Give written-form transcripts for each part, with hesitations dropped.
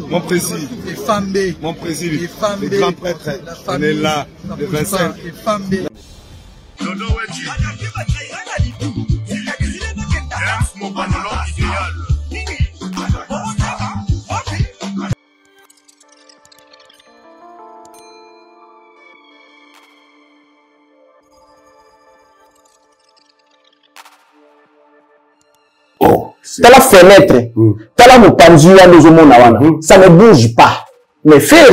Mon président. Mon président. Le grand prêtre. On est là. Le 25. T'as la fenêtre, t'as la moupanzu, ça ne bouge pas. Mais faire,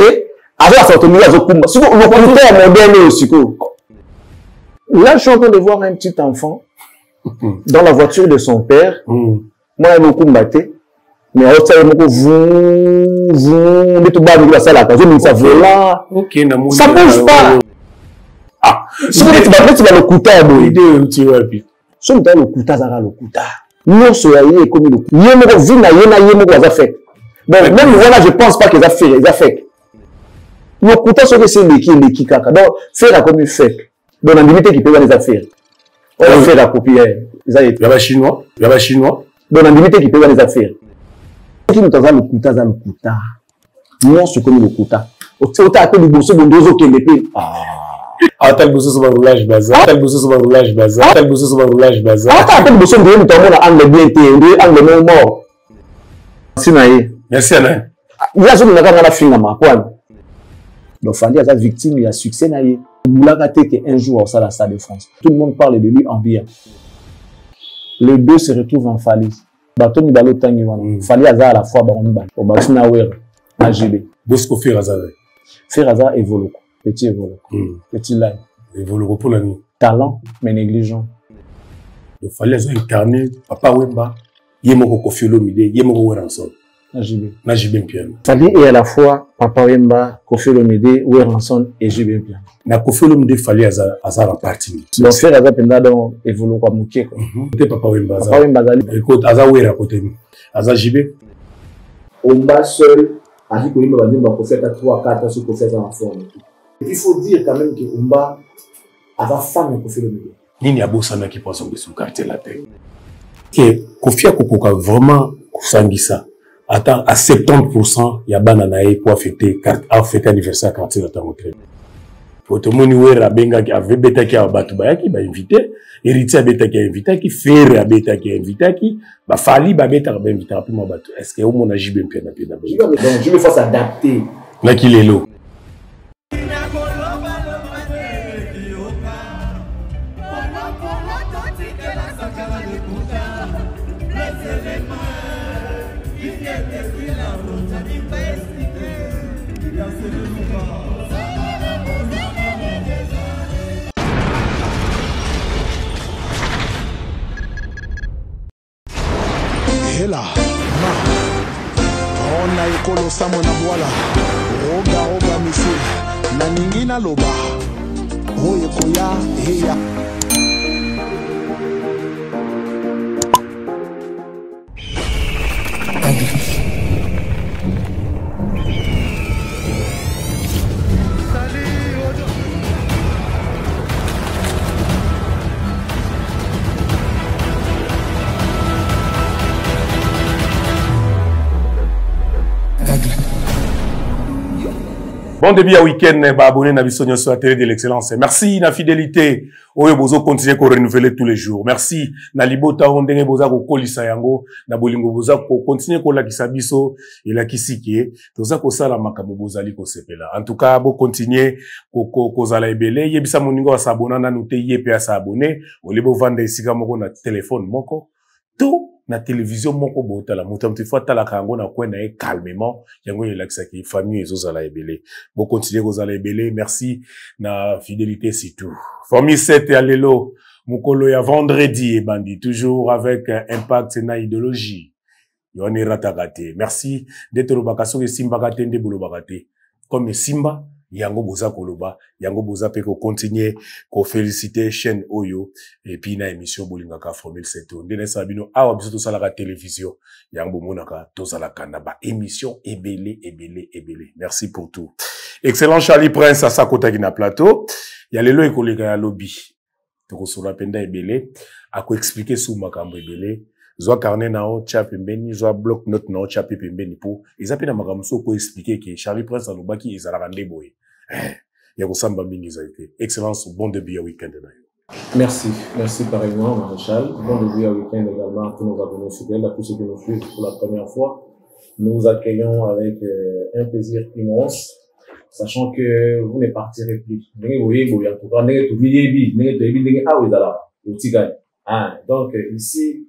avoir sa autonomie à Zokumba, c'est le conducteur moderne aussi. Là, je suis en train de voir un petit enfant dans la voiture de son père. Moi, je suis beaucoup battu. Mais alors, ça bouge pas. Ah, si vous êtes le couteau, non, soyez comme le même voilà, je pense pas qu'ils a fait, ils a fait. Le couteau, c'est les kaka. Donc, faire la comme fait. Donc, la limite qui peut dans les affaires. On va faire la copie. Il y a chinois. Donc, la limite qui peut dans les affaires. Qui nous a le couteau, non, c'est comme le couteau. Au théâtre, il y a des choses qui sont Atal bosso sur roulage bazar. Atal bosso sur roulage bazar. Atal bosso sur roulage bazar. Atal bosso de nous tomber dans angle bien té, angle non mort. Merci Alain. Il y a zone na la fin ma quoi. Donc Fali a victime, il a succès na yé. Boulaga té que un jour au Stade de France. Tout le monde parle de lui en bien. Les deux se retrouvent en Fali. Bato mi balo tangi wana. Fali aza à la fois ba on ba. O ba sina wer na GB. Bosco Ferrazade. Ferrazade évolue. Petit évolué. Petit live. Évolué pour la nuit. Talent, mais négligent. Il fallait incarner Papa Wemba. Yemoko Koffi Olomide, Yemoko Weranson. Najibé Piano. Fali est à la fois Papa Wemba, Koffi Olomide, Weranson et Jibé Piano. Na Koffi Olomide fallait azar parti. Donc faire azar penda donc évolué comme Mouké quoi. C'était Papa Wemba. Papa Wemba zali. Écoute, azar Wera côté. Azar Jibé. Omba seul, a dit que il m'a dit qu'on fait 3 4 sur qu'on fait ça en forme. Et il faut dire quand même que Umba a femme Koffi Olomide. Nini a bossana qui pense sur le quartier la tête. Que Koffi a vraiment kusangisa. Attends, à 70%, il y a bananae pour fêter anniversaire quartier de Tangotre. Pour tout le monde, il y a benga qui avait bêta qui a battu qui va inviter, héritier bêta qui a invité, qui fait bêta qui a invité, qui va fali bêta qui va inviter après moi battu. Est-ce que au monde a jibé un peu na pied d'abord? Je me fasse adapter. Là qu'il est là. Hela, ma, on a écolo samo na boala, roga monsieur, na ningina loba, oye koya, heya. Bon début à week-end, abonné à Bissonio sur la télé de l'excellence. Merci na fidélité. Oyo bozo continuer ko renouveler tous les jours. Merci na libota ondenge boza ko kolisa yango na bolingo boza ko continuer ko lakisa biso et la kisiki toza ko sala makambo bozali ko sepela. En tout cas, bo continuer ko zala ebele yebisa moningo wa sabona na noté yepe ya s'abonner olebo vanda isika moko na téléphone moko tout na télévision moko bota la mutamti fois tala kango na kwenda e calmement yango yelakisa ki famille ezozala ebele bo continuer kozala ebele. Merci na fidélité c'est tout. Famille 7 ya lelo mukolo ya vendredi et bandi toujours avec impact na idéologie yone ratakate. Merci d'être le bakaso ke simba katende bolo bakate comme simba yango boza koloba yango boza pe ko continuer ko féliciter chaîne Oyo et puis na émission bolingaka formule 7 ndene sabino awa biso to sala ka télévision yango monaka to sala kana ba émission ebele. Merci pour tout. Excellent Charlie Prince à sa kota na plateau ya lelo ekoleka ya lobby to ko sura penda ebele ako expliquer sous makambo ebele Zoa carnet nao tcha pembeni, zoa bloc note nao tcha pembeni pour. Ils appellent à Magamso pour expliquer que Charlie Prince Alobaki ils a rendez boy. Y'a Samba Mingi Zaïté. Excellence, bon début à week-end. Merci pareillement, Maréchal. Bon début à week-end également à tous nos abonnés fidèles, à tous ceux qui nous suivent pour la première fois. Nous vous accueillons avec un plaisir immense, sachant que vous ne partirez plus. Donc ici,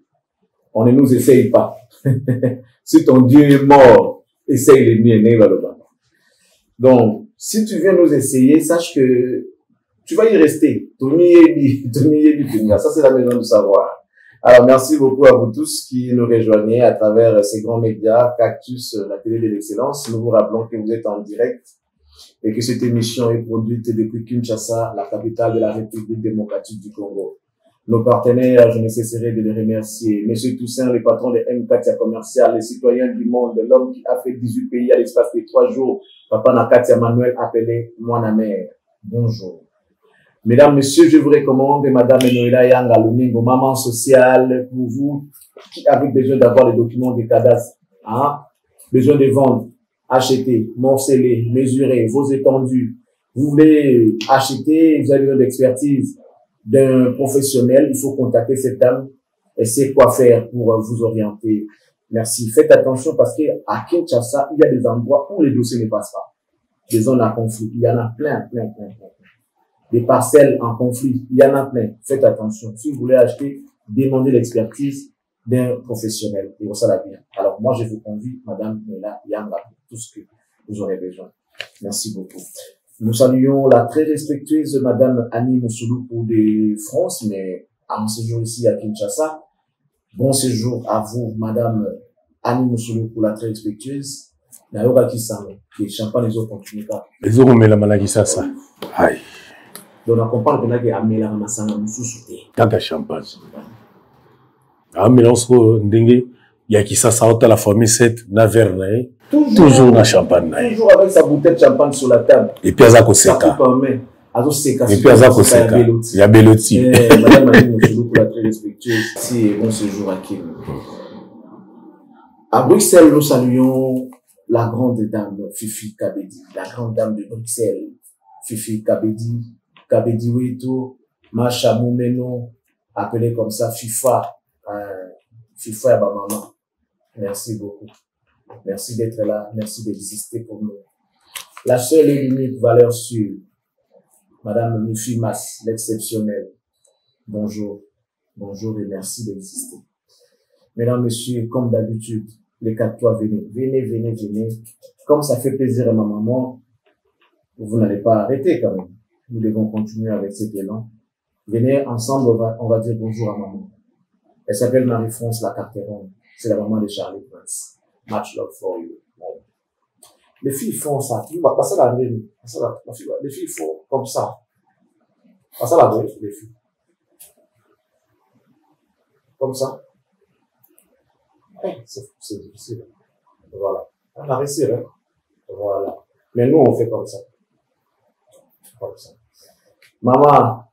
on ne nous essaye pas. Si ton Dieu est mort, essaye le mien. Donc, si tu viens nous essayer, sache que tu vas y rester. Ça, c'est la maison du savoir. Alors, merci beaucoup à vous tous qui nous rejoignez à travers ces grands médias, Cactus, la télé de l'excellence. Nous vous rappelons que vous êtes en direct et que cette émission est produite depuis Kinshasa, la capitale de la République démocratique du Congo. Nos partenaires, je ne cesserai de les remercier. Monsieur Toussaint, le patron de M-Katia Commercial, les citoyens du monde, l'homme qui a fait 18 pays à l'espace de 3 jours, Papa Nakatia Manuel, appelé Moana Mère. Bonjour. Mesdames, Messieurs, je vous recommande Madame Noëlla Yanga Luningo, maman sociale, pour vous qui avez besoin d'avoir les documents des cadastres, besoin de vendre, acheter, morceler, mesurer vos étendues. Vous voulez acheter, vous avez besoin d'expertise d'un professionnel, il faut contacter cette dame et c'est quoi faire pour vous orienter. Merci. Faites attention parce qu'à Kinshasa, il y a des endroits où les dossiers ne passent pas. Des zones à conflit. Il y en a plein. Des parcelles en conflit. Il y en a plein. Faites attention. Si vous voulez acheter, demandez l'expertise d'un professionnel. Et ça va bien. Alors, moi, je vous convie, Madame Noëlla Yanga, pour tout ce que vous aurez besoin. Merci beaucoup. Nous saluons la très respectueuse Madame Annie Moussoulou pour de France, mais à mon séjour ici à Kinshasa. Bon séjour à vous, Madame Annie Moussoulou, pour la très respectueuse. Nayoga Kisame, qui est champagne les autres continuent pas. Les autres, mais la maladie, ça. Aïe. Donc, on comprend que là, il y a Amela Ramassana Moussoussou. Tata champagne. Ah, mais lorsqu'on dengue, il y a qui ça, la famille 7, na verre, toujours na champagne. Toujours avec sa bouteille de champagne sur la table. Et puis, à seka. Et puis, à seka. Il y a Bellotti. Madame Annie Moussoulou, pour la très respectueuse. Si, bon séjour à Kim. À Bruxelles, nous saluons la grande dame Fifi Kabedi, la grande dame de Bruxelles, Fifi Kabedi, Kabedi Weto, Macha Moumeno, appelé comme ça FIFA, FIFA et ma maman. Merci beaucoup. Merci d'être là, merci d'exister pour nous. La seule et unique valeur sûre, Madame Mufi Mas, l'exceptionnelle. Bonjour, bonjour et merci d'exister. Mesdames, Messieurs, comme d'habitude, les 4 toits, venez. Comme ça fait plaisir à ma maman, vous n'allez pas arrêter quand même. Nous devons continuer avec cet élan. Venez ensemble, on va dire bonjour à maman. Elle s'appelle Marie-France Lacarteron. C'est la maman de Charlie Prince. Much love for you. Bon. Les filles font ça. Les filles font comme ça. Pas ça la vraie, les filles. Comme ça. C'est difficile. Voilà. On a réussi, hein. Voilà. Mais nous, on fait comme ça. Comme ça. Maman,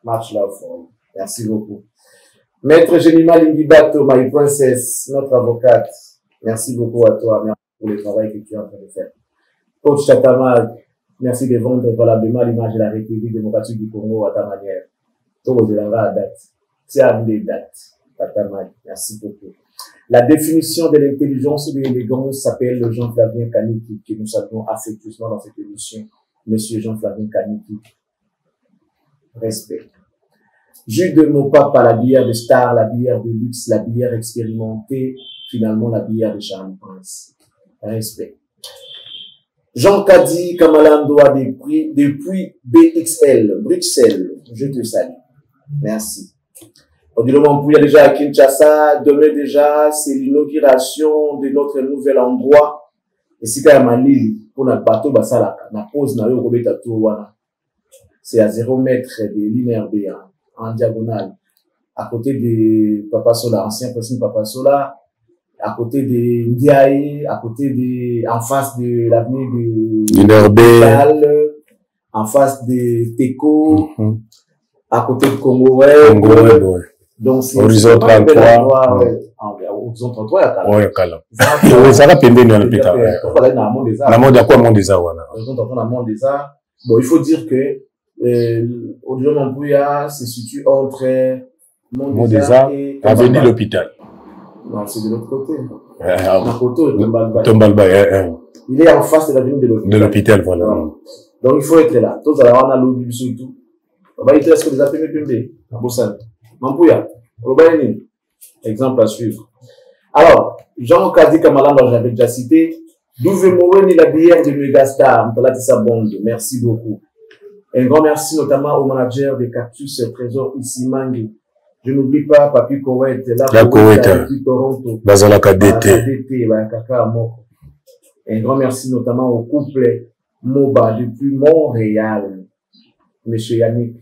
much love for you. Merci beaucoup. Maître Jemima Lingibato, my princess, notre avocate. Merci beaucoup à toi. Merci pour le travail que tu es en train de faire. Coach Chatamag, merci de vendre valablement l'image de la République démocratique du Congo à ta manière. Tout le monde à date. C'est à des dates. Chatamag, merci beaucoup. La définition de l'intelligence et de l'élégance s'appelle le Jean-Flavien Kaniki, que nous saluons affectueusement dans cette émission. Monsieur Jean-Flavien Kaniki. Respect. Jus de mon papa, la bière de star, la bière de luxe, la bière expérimentée, finalement la bière de Charlie Prince. Respect. Jean Kadi Kamalandoa depuis BXL, Bruxelles. Je te salue. Merci. On dit le il y a déjà à Kinshasa, demain déjà, c'est l'inauguration de notre nouvel endroit. Et si quand même à Lille, pour notre bateau, la pause, c'est à 0 mètre de l'INRB, en diagonale, à côté de Papa Sola, ancien président Papa Sola, à côté de Ndiaye, à côté de, en face de l'avenue de l'INRB, en face de Teco, à côté de Congo, Donc, c'est Horizon 33. Horizon 33, il y a Kala. Oui, il y a Kala. Ça va péter dans le pétard. Dans monde des arts. La monde à quoi monde des arts, voilà. Horizon 33, dans le monde des arts. Bon, il faut dire que, Odilon Mampouya se situe entre monde des arts et avenue l'hôpital. Non, c'est de l'autre côté. Tombalba. Il est en face de l'avenue de l'hôpital. De l'hôpital, voilà. Donc, il faut être là. Tous à on a l'eau du et tout. On va y être ce que les APMPMB. Mampouya. Exemple à suivre. Alors, Jean Kadi Kamalan, j'avais déjà cité. D'où veut mourir la bière de Megastar, Mtalatissa Bond. Merci beaucoup. Un grand merci notamment au manager des Cactus Trésor ici Mangi. Je n'oublie pas Papi Koweït, la Koweït depuis Toronto. Bazalaka DT. Un grand merci notamment au couple Moba depuis Montréal. Monsieur Yannick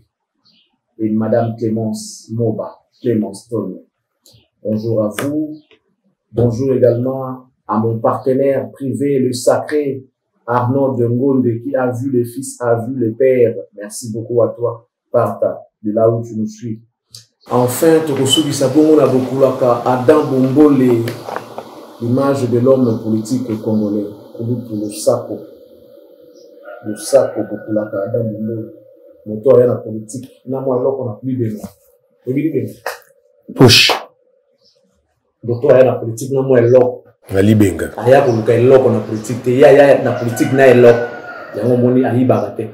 et Madame Clémence Moba. Clémence Tony. Bonjour à vous. Bonjour également à mon partenaire privé, le sacré Arnaud de Ngonde, qui a vu le fils, a vu le père. Merci beaucoup à toi, Parta, de là où tu nous suis. Enfin, Tokosugi Sabongo Nabokulaka, Adam Bombole, l'image de l'homme politique congolais, le Sako. Le Sako Bokulaka, Adam Bombole. Moto rien à politique. N'a moi alors qu'on a plus de nous. Push. Docteur rien à politique, n'a moi alors. Alibenga. Aya kuluka eloko na politique te ya na politique na eloko yango moni ayi bagate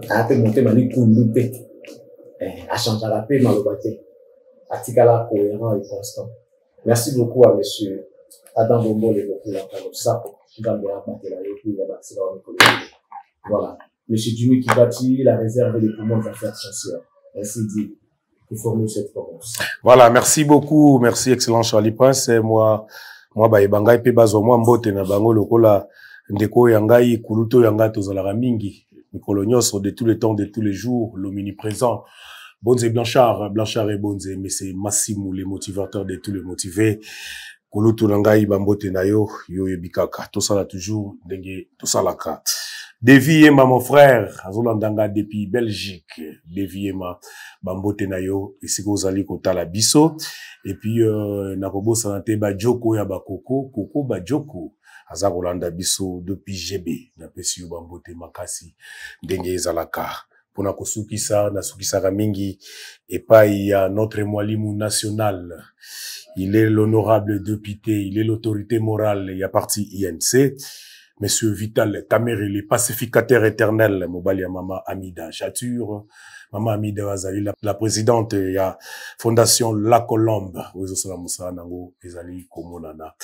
ate monter mani kundu te a changer la paix malobate atikala cohérent et constant. Merci beaucoup à monsieur Adam Bombo le beaucoup la ça ngambia batela yepi ya basira wa mikolo. Voilà, monsieur Jimmy Kibati la réserve des poumons d'affaires sociales. Merci dit pour former cette province. Voilà, merci beaucoup, merci excellent Charlie Prince. Moi ba pe bazo moi mbote na bango lokola ndeko yangai kuluto yanga tozala mingi mikolo nyonso de tous les temps de tous les jours l'omniprésent Bonze Blanchard et Bonze mais c'est Massimo les motivateurs de tous les motivés kuluto yangai bambote na yo yebikaka to sala toujours ndenge to sala ka Deviema mon frère azolandanga depuis Belgique Deviema bambote na yo esiko zali kotala biso et puis nakobo sanate ba joko ya ba koko ba joko aza kolanda biso depuis GB na pesi yo bambote makasi ndenge ezalaka pona kosukisa na sukisa mingi epai ya notre mwalimu national. Il est l'honorable député, il est l'autorité morale, il y a parti INC. Monsieur Vital Tamere, le pacificateur éternel, Mobalia Mama Amida Chature, Mama Amida Wazali, la présidente, il y a Fondation La Colombe, Ouezosala Moussa Nango, Ezali Komonana,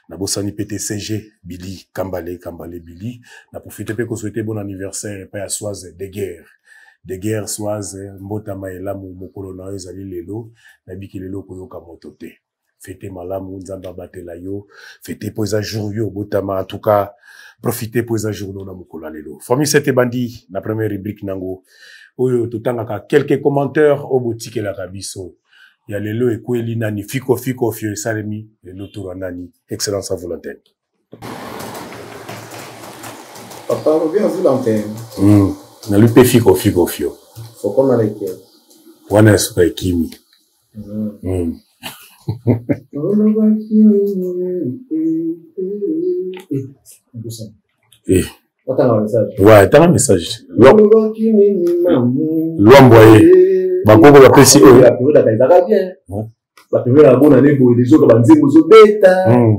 Nabosani PTCG, Billy, Kambale Billy, na profité pe ko souhaiter bon anniversaire, pa ya Soise de guerre, Soise, Mbota Maela, Mokolo na Ezali Lelo, Nabiki Lelo Koyoka Motote. Fêtez malamu nzamba batela yo, fêtez pour les jours yo botama en tout cas, profitez pour les jours na mukolo lelo. Famille c'était bandi la première rubrique nango. Oyo totanga quelques commentaires au boutique la kabiso. Ya lelo ekweli nani fiko fio salemi lelo tour nani excellence à volonté. Papa revient à l'antenne. Na lupe fiko fio. Faut qu'on a les cœurs. Wana suka kimi. Ouais, t'as un message. L'envoyer. Bakoko la pesi eux.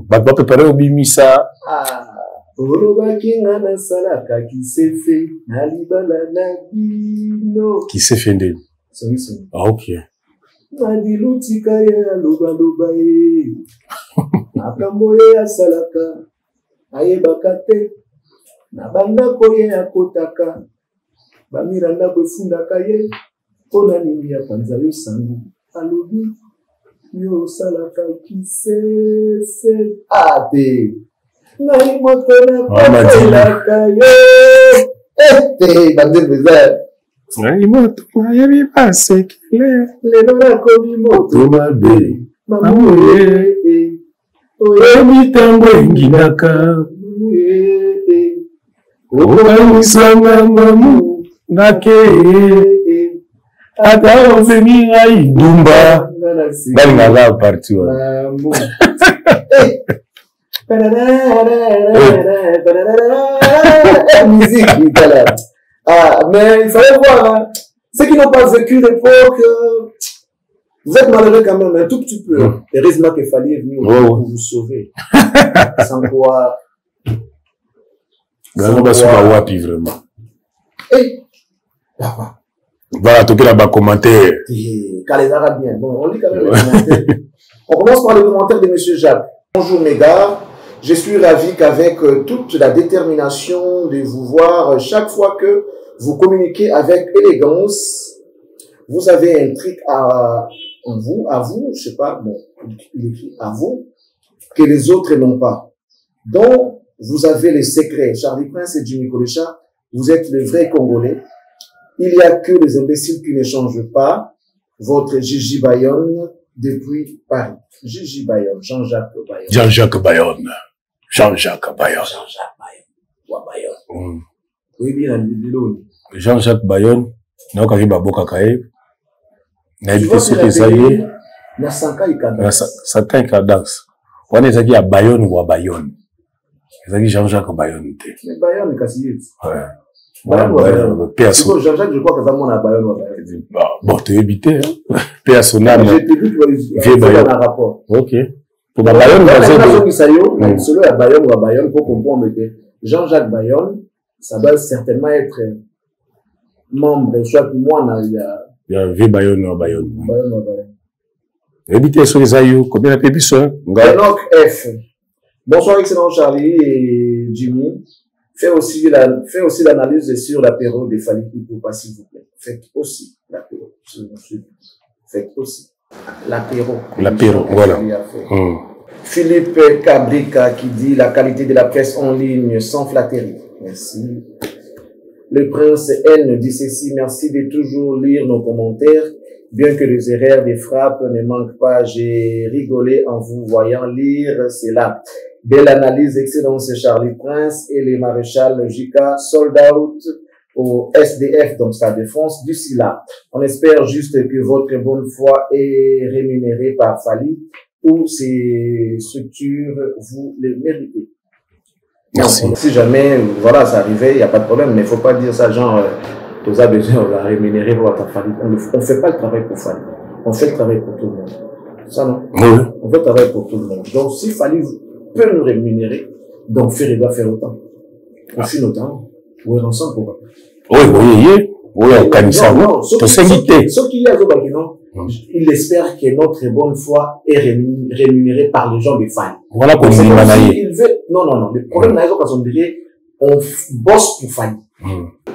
Bakoko préparer au bimisa. Qui s'est fait ndé. Ah ok. Nadilutika ya luba ye nakambo ye asalaka ayebaka te na bandako ye akotaka bamiranda kwefundaka ye mpona nini ya panza yo sango alobi yo osalaka kisefe ate ngai moto nakotelaka ye ete bandebeza Ngai moto mayebi basekele lelo nakomi moto mabe mamuye oyebi ntango enginaka okanisanga mamu nake Ata venir à Idumba. Dans parti. Musique, mais il fallait voir, hein. Ceux qui n'ont pas vécu l'époque, vous êtes malheureux quand même, un tout petit peu. Heureusement qu'il fallait venir pour vous sauver. Sans quoi. Vraiment. Hey, papa. Voilà, tout là-bas, commentaire. Quand les Arabiens. Bon, on lit quand même les commentaires. On commence par les commentaires de M. Jacques. Bonjour mes gars, je suis ravi qu'avec toute la détermination de vous voir chaque fois que vous communiquez avec élégance, vous avez un truc à vous, je sais pas, bon, il écrit à vous, que les autres n'ont pas. Donc, vous avez les secrets. Charlie Prince et Jimmy Kolecha, vous êtes le vrai Congolais. Il n'y a que les imbéciles qui ne changent pas. Votre Gigi Bayonne depuis Paris. Gigi Bayonne, Jean-Jacques Bayonne. Jean-Jacques Bayonne. Jean-Jacques Bayonne. Jean-Jacques Bayonne. Wa Bayonne. Oui, bien, Jean-Jacques Bayonne. Non, quand il va boka kae. Na évité ce que ça y est. Na sanka ikadance. Sanka ikadance. On est à Bayonne ou à Bayonne. C'est Jean-Jacques Bayonne. Mais Bayonne, Kassiyet. Ouais. Bayonne. Jean-Jacques, je crois que ça m'a Bayonne ou Bayonne. Bon, t'es évité, hein. Paix à son âme. J'ai vu que Bayonne a un rapport. Ok. Pour Bayonne, selon à Bayonne ou à Bayonne, pour comprendre que Jean-Jacques Bayonne, ça doit certainement être membre, soit moi, il y a un vieux Bayonne ou Bayonne. Bayonne ou Bayonne. Évitez sur les aïeux, combien de pépices, hein? Enoch F. Bonsoir, excellent Charlie et Jimmy. Fais aussi l'analyse sur l'apéro des Fally Ipupa, s'il vous plaît. Faites aussi l'apéro. Faites aussi l'apéro. L'apéro, voilà. Philippe Cabrica qui dit la qualité de la presse en ligne sans flatterie. Merci. Le prince N dit ceci. Merci de toujours lire nos commentaires. Bien que les erreurs des frappes ne manquent pas, j'ai rigolé en vous voyant lire cela. Belle analyse, excellence Charlie Prince et les maréchals Jika, sold out au SDF, donc sa défense, d'ici là. On espère juste que votre bonne foi est rémunérée par Fally ou ces structures, vous le méritez. Merci. Donc, si jamais, voilà, ça arrivait, il n'y a pas de problème, mais il ne faut pas dire ça, genre, tu as besoin, on va rémunérer pour ta Fally. On ne fait pas le travail pour Fally. On fait le travail pour tout le monde. Ça, non? Oui. On fait le travail pour tout le monde. Donc, si Fally peut nous rémunérer, donc il doit faire autant. On fait autant. Oui, ensemble pour. Oui, on gagne ça. Sauf qu'il y a d'autres non. Il espère que notre bonne foi est rémunérée par les gens de Fally. Voilà qu'on dit manayer. Non. Le problème, c'est qu'on dirait, on bosse pour Fally.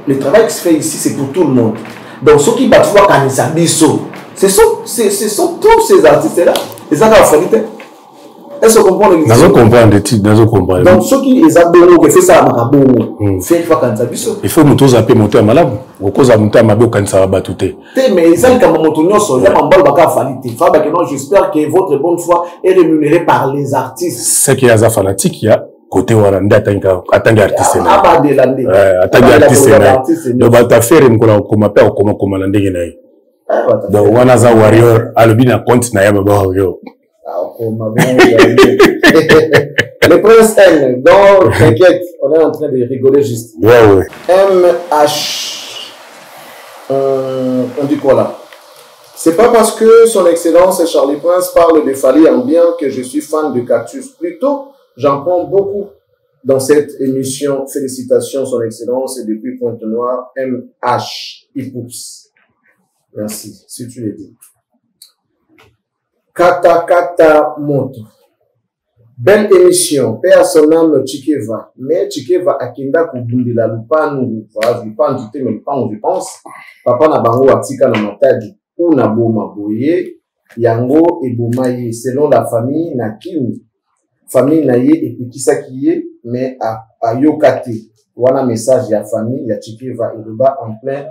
Le travail qui se fait ici, c'est pour tout le monde. Donc, ceux qui battent voir Kanisa Bisso, ce sont tous ces artistes-là. Les gens qui ont fait. Est-ce que vous comprenez? Donc, ceux qui ont fait ça à Marabou, fait Kanisa Bisso. Il faut nous appeler monter à Malab. Ou cause à monter à Mabou Kanisa Batouté. Mais ils ont comme Motonio, il y a un bol baka Fally. J'espère que votre bonne foi est rémunérée par les artistes. C'est qu'il y a des fanatiques, il y a. Côté Waranda, attendez artiste. Attendez artiste. Donc, ta faire une commandeur, comme l'andé. Donc, on a un warrior, albina compte na yama warrior. Le prince N, donc, t'inquiète, on est en train de rigoler juste. Ouais. MH, on dit quoi là? C'est pas parce que son excellence Charlie Prince parle de Fally en bien que je suis fan de Cactus. Plutôt, j'en prends beaucoup dans cette émission. Félicitations, son excellence, et depuis Pointe-Noire, MH, Ipoups. Merci, si tu l'as dit. Kata Moto. Belle émission. Père son âme Chikeva. Mais Chikeva Akinda Kubundila Lupanu, Lupan du thème, Lupan, je pense. Papa na bango atika na matadi. Ou na boma boye. Yango et bomaye. Selon la famille, na Kimi. Famille na ye et puis qui ça qui est, mais à Yokate. Voilà message ya famille, ya Chikeva Iruba en plein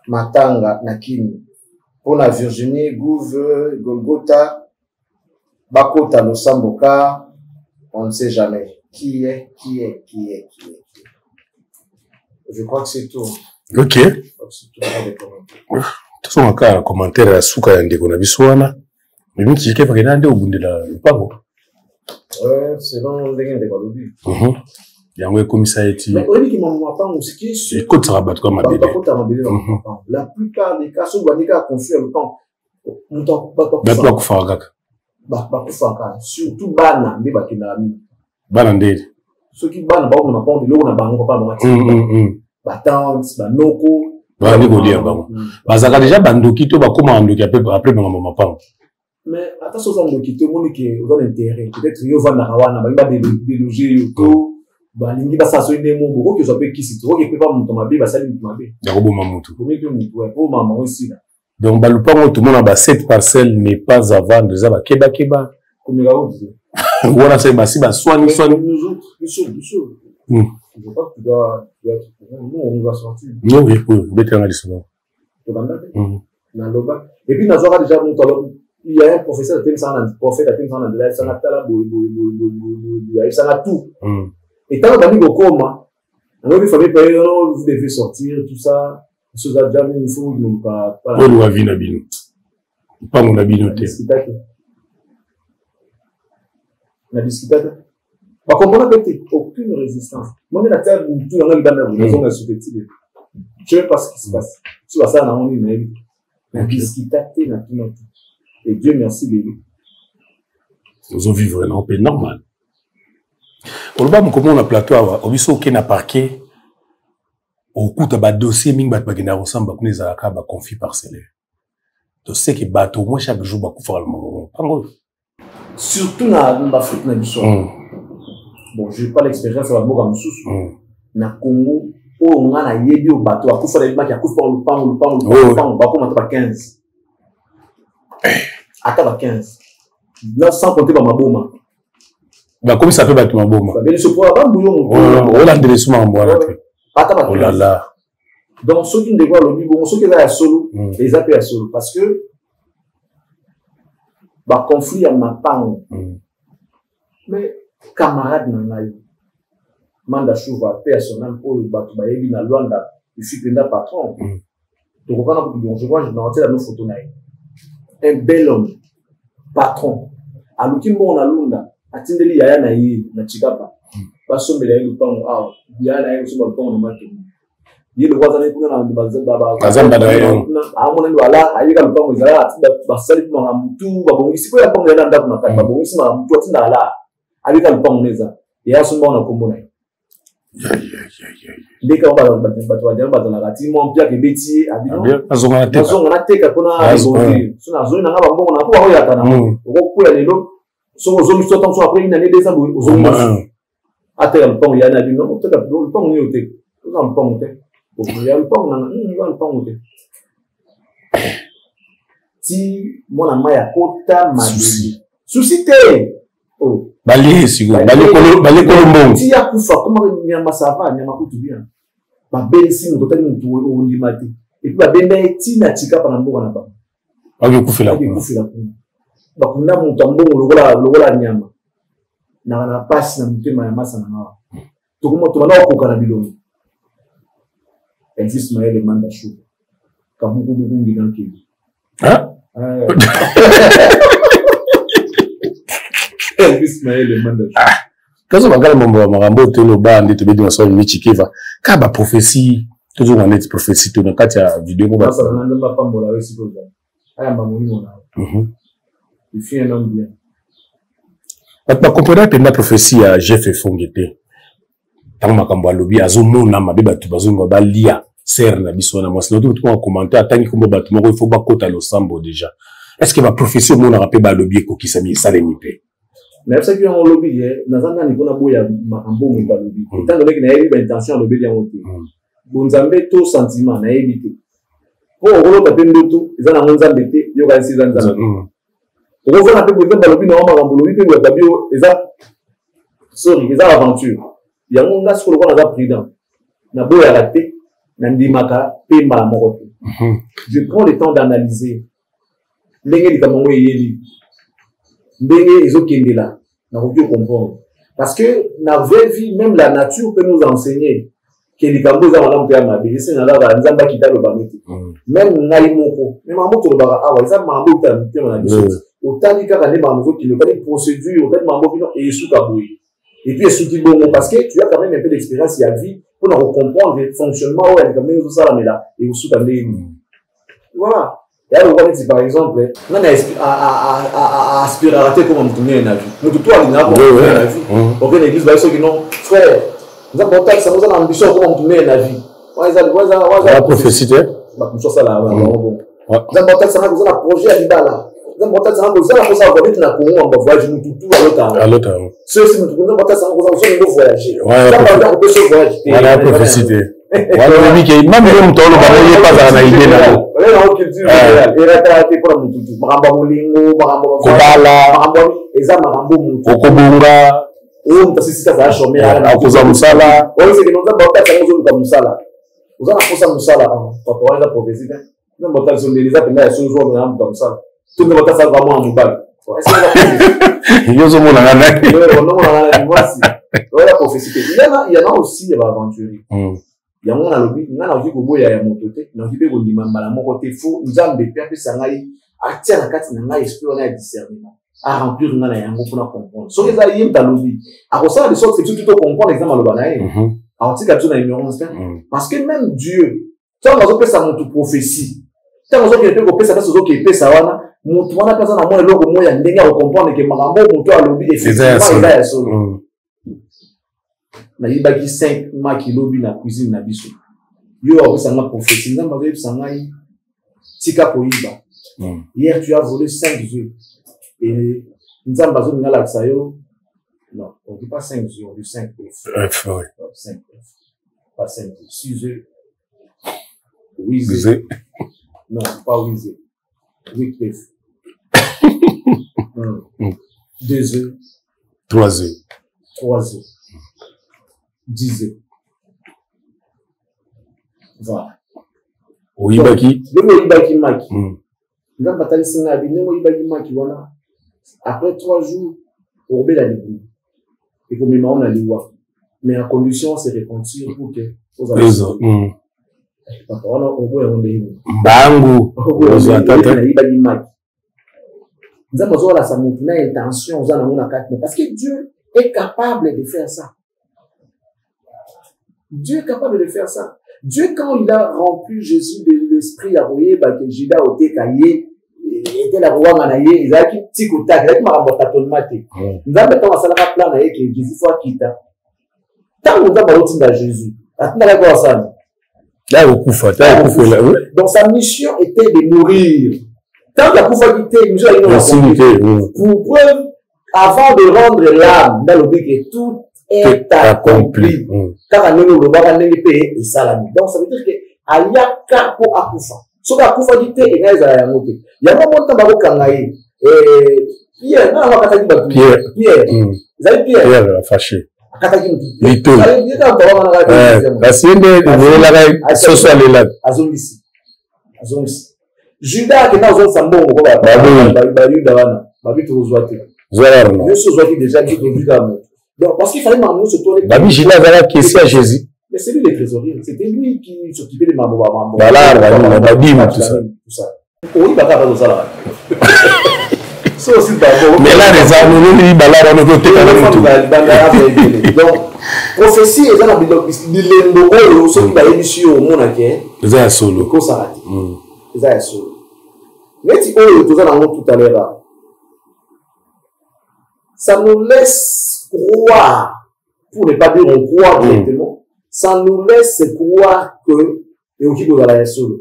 Matanga na Kimi. Pour la Virginie, Gouve, Golgotha, Bakota, Losamboka, on ne sait jamais. Qui est. Je crois que c'est tout. Ok. Tout son cas, commentaire à Souka Yande qu'on a vu soana. Mais même si j'ai pas regardé au bout de la pago. C'est dans les développés. Il y a un commissariat. Mais on dit qu'il m'a pas aussi. C'est côte rabat comme un bébé. La plupart des cas, sont des cas confus le temps. On t'en pas faire gag. Surtout Bana, mais Bakinami. Banandé. Ceux qui banent, bah, on n'a pas de l'eau, on n'a pas de Batans, Banoko. Bani Golia, bah. Bazaka déjà Bandoki, to, bah, comment Andoki après, maman, pas. Mais attention, Bandoki, tout le monde qui est dans l'intérêt. Peut-être qu'il y a Narawana, bah, il va déloger, bah, l'ingi va s'assurer des mots, beaucoup qui sont qui s'y trouvent, qui peut pas monter ma bé, bah, ça lui ma bé. Yarobo Mamoutou. Pour mieux que Moutou, pour maman aussi, là. Donc, bah, le pas, tout le monde, bah, cette parcelle n'est pas à vendre, déjà, bah, keba. Comme il a dit. Voilà, c'est, bah, si, bah, soigne. Nous autres, je veux pas que tu dois, nous, on va sortir. Non, oui, vétéran, souvent. Et puis, nous avons déjà monté, il y a un professeur de Temsana, prophète de Temsana, de la Sanatala, ça a tout. Et quand on a mis au coma, alors il fallait payer, vous devez sortir, tout ça. Ce que déjà mis, il faut nous pas. On va vivre Nabino. Pas mon Nabinoté. On a discuté. Par contre, on n'a pété aucune résistance. Moi, on a fait tout le monde dans la maison, on a sous-pété. Je ne sais pas ce qui se passe. Tu vois ça, on a discuté, et Dieu merci de lui. Nous vivons en paix normale. On va comment on a plateau, on vit au Kenya parquet. Au coup de dossier, ming bat bagina ensemble, bakune zalaka ba conflit parcellaire. Tu sais que bateau, moi chaque jour ba koufra le moment. Surtout dans l'Afrique na biso. Bon, j'ai pas l'expérience à Boga Moussous. Na Congo, on a yebi au bateau, à koufra le bac, à koufra le pan, ba comment ta 15. Ata 15. Là sans compter ba maboma. Bah comme ça peut battre maboma. Ba bien se pour ba bouillon. On l'a délaissé en boire. Oh là là. Donc, ceux qui ne voient le bon, ceux qui sont à solo, les appellent à solo. Parce que, bah, conflit à ma part. Mais, camarade n'a pas eu. Manda chouva, personnel, pour le bateau, bah, il y a une loi, il suit le patron. Donc, on va je vois, je vais entrer dans nos photos. Un bel homme, patron. À l'outil, on a l'unda, à Tindeli, Yaya Naï, na Chikapa. Parce que le temps, il y a un peu de temps de matin. Il y a le voisin qui est dans le bazar. À mon endroit là, il y a le temps où il y a un salut pour un tout. Ici, il y a un peu de temps pour un peu. Ici, il y a un peu de temps là. Avec le temps où il y a il y a ce moment où il y a dès qu'on va dans la gâterie, mon père est bêtier. On a été qu'on a raisonné. On a zone, on a bon, on a pas eu à t'en avoir. On a les autres. Sont aux hommes qui sont après une année des ans aux hommes. À terre, le pont, il y a un avis, non, peut-être le pont, il y a le pont, il y a le pont, si mon ami a kota ma souci oh balé si balé colombo si ya kufa comment nyama ça va nyama tout bien ba bensi ndo tali mtu o ndimati et puis ba bende tina tika pa na mboka na ba ba kufila ba kuna mtu mbongo lokola nyama na pasi na mtema ya masa na hawa tukuma tumana ko kana biloni existe maele manda shu kabuku buku ngidanki existe maele manda kazo bagala mambo ya marambo telo bandi to bidi maso michikiva ka ba prophétie toujours en net prophétie to na kati ya video mo ba ça na ndamba pambola wesi ko aya mamoni mona il fait un homme bien. Ba comprendre que la prophétie a Jeff Fongete. Tant makambo alobi azomona mabe batu bazonga ba lia ser na biso na mwasi loto tout commenter atangi kombo batu moko il faut ba kota lo sambo déjà. Est-ce que ma prophétie mona rappel ba alobi ko kisami salemi pe. Mais ça qui on lobby nazanga ni kona boya makambo mo ba lobby. Tant que na yebi ba intention lobby ya monte. Bonzambe to sentiment na éviter. Pour rolo tapendo to ezana nzambe te yo ka sisa nzambe. On voit un peu de temps dans sorry, les aventures. Il y a un gars sur le roi n'a prudent. N'a beau arrêter, n'a dit maka, pemba la mort. Je prends le temps d'analyser. Les gars, comment ils ils ont qu'est là. N'a pas pu comprendre. Parce que la vraie vie, même la nature peut nous enseigner. que les Cambos ont un peu à ma c'est un zamba qui t'a le bamiti. Même Naïmoko, même un mot de bara, ah ouais, ça m'a un peu de temps. Autant de cas d'aller dans qui n'ont pas de procédure, autant de mambo et sous Kaboui. Et puis, sous Kibo, parce que tu as quand même un peu d'expérience, il y a vie, pour comprendre le fonctionnement, ouais, comme nous, ça, là, mais là, et sous Kaboui. Voilà. Et alors, on dit par exemple, on a aspiré à rater comme on tourne un avis. Nous, tout le monde a un avis. Aucune église va dire que non, frère, nous avons porté ça, nous avons ambition comme on tourne un avis. La prophétie, comme ça, là, bon. Nous avons porté ça, nous avons un projet à l'Ibala. Nous avons porté ça, nous avons un projet à l'Ibala. Nous avons voyagé tout à l'autre. Ceux-ci, nous avons porté ça, nous avons voyagé. Nous avons voyagé. Voilà la prophétie. Voilà, même le monde, on ne va pas en idée là. La culture réelle. Et là, tu pour le tout. Maramba Molingo, Maramba Kobala, Maramba, Eza Maramba Moutou. Okobunga. On t'a cité ça, chômé. Akuza Musala. On sait que nous avons pas fait chose comme Musala. Nous avons fait ça Musala. Papa, on a prophétisé. Nous avons fait ça les appels là, sur jour, nous comme ça. Tout le monde a ça vraiment en mobile. Yo sommes là, là. Non, moi aussi. On a prophétisé. Il y en a aussi, il va aventurer. Il y a un lobby, il y a un lobby, il y a un mototé, il y a un lobby, il y a un côté faux, nous avons des pertes, ça n'a à tiens la carte, n'a explorer un discernement, à remplir une année, un pour comprendre. So les alliés, t'as lobby. À cause de ça, c'est tout comprendre l'examen à l'obanaï. Alors, tu as besoin d'ignorance, parce que même Dieu, tant qu'on peut ça montre prophétie, tant qu'on peut ça, ça qui peut ça, mon toit n'a pas un amour, l'autre moyen, il y a comprendre que ma maman, mon toit, lobby, effectivement, il a solo. Na yibaki 5 maki lobi na cuisine na biso yo abusanga prophétie namba ba yebisanga yi tika koyiba hier tu as volé 5 œufs et nzamba zo ngala sayo non on dit pas 5 œufs on dit 5 œufs 5 œufs pas 5 œufs 6 œufs 8 œufs non pas 8 œufs 8 œufs 2 œufs 3 œufs 3 œufs 10 œufs. Voilà. Oibaki. Oibaki maki. Nous avons bataillé singa bi nemo oibaki maki voilà. Après 3 jours, on remet la ligne. Et comme on a liwa. Mais à condition c'est repentir pour que aux amis. Papa on voit on est. Bangu. Aux attaques. Oibaki maki. Nous avons besoin de sa montée intention aux amis na quatre parce que Dieu est capable de faire ça. Dieu est capable de faire ça. Dieu, quand il a rempli Jésus de l'esprit à voyer, bah, que Judas a été caillé, était la roi manaye, il a quitté Tikota, il a dit, marabota ton maté. Nous avons maintenant un salaire plan à que Jésus soit quitté. Tant qu'on a barotin à Jésus, attends la quoi ça. Là, au Koufa, donc sa mission était de mourir. Tant que la Koufa quitté, nous avons pour preuve, avant de rendre l'âme, dans le but que tout est accompli. Car nous le bas et salami. Donc ça veut dire que Ayaka pour Akufa. So Akufa dit et il y a un moment où on kangaï Pierre, non, on va Pierre. Pierre fâché. Lito. Parce que la social est là. Azongisi. Judas qui est dans un sambon, déjà dit que Judas. Donc, parce qu'il fallait maintenant se tourner. Babi Judas va caisser à Jésus. Mais c'est lui le trésorier. C'était lui qui s'occupait des mambo. Voilà, Babi, tout ça. Oui, il va faire ça là. C'est aussi d'abord. Mais là, les amis, ils baladent dans notre côté. Donc, prophétie, ils ont la Bible. Ils ont le ceux qui va émission au monde. Ils ont un solo. Ils ont un solo. Mais tu vois, tout ça dans tout à l'heure. Ça nous laisse croire, pour ne pas dire on croit directement, ça nous laisse croire que et au Kibo la solo.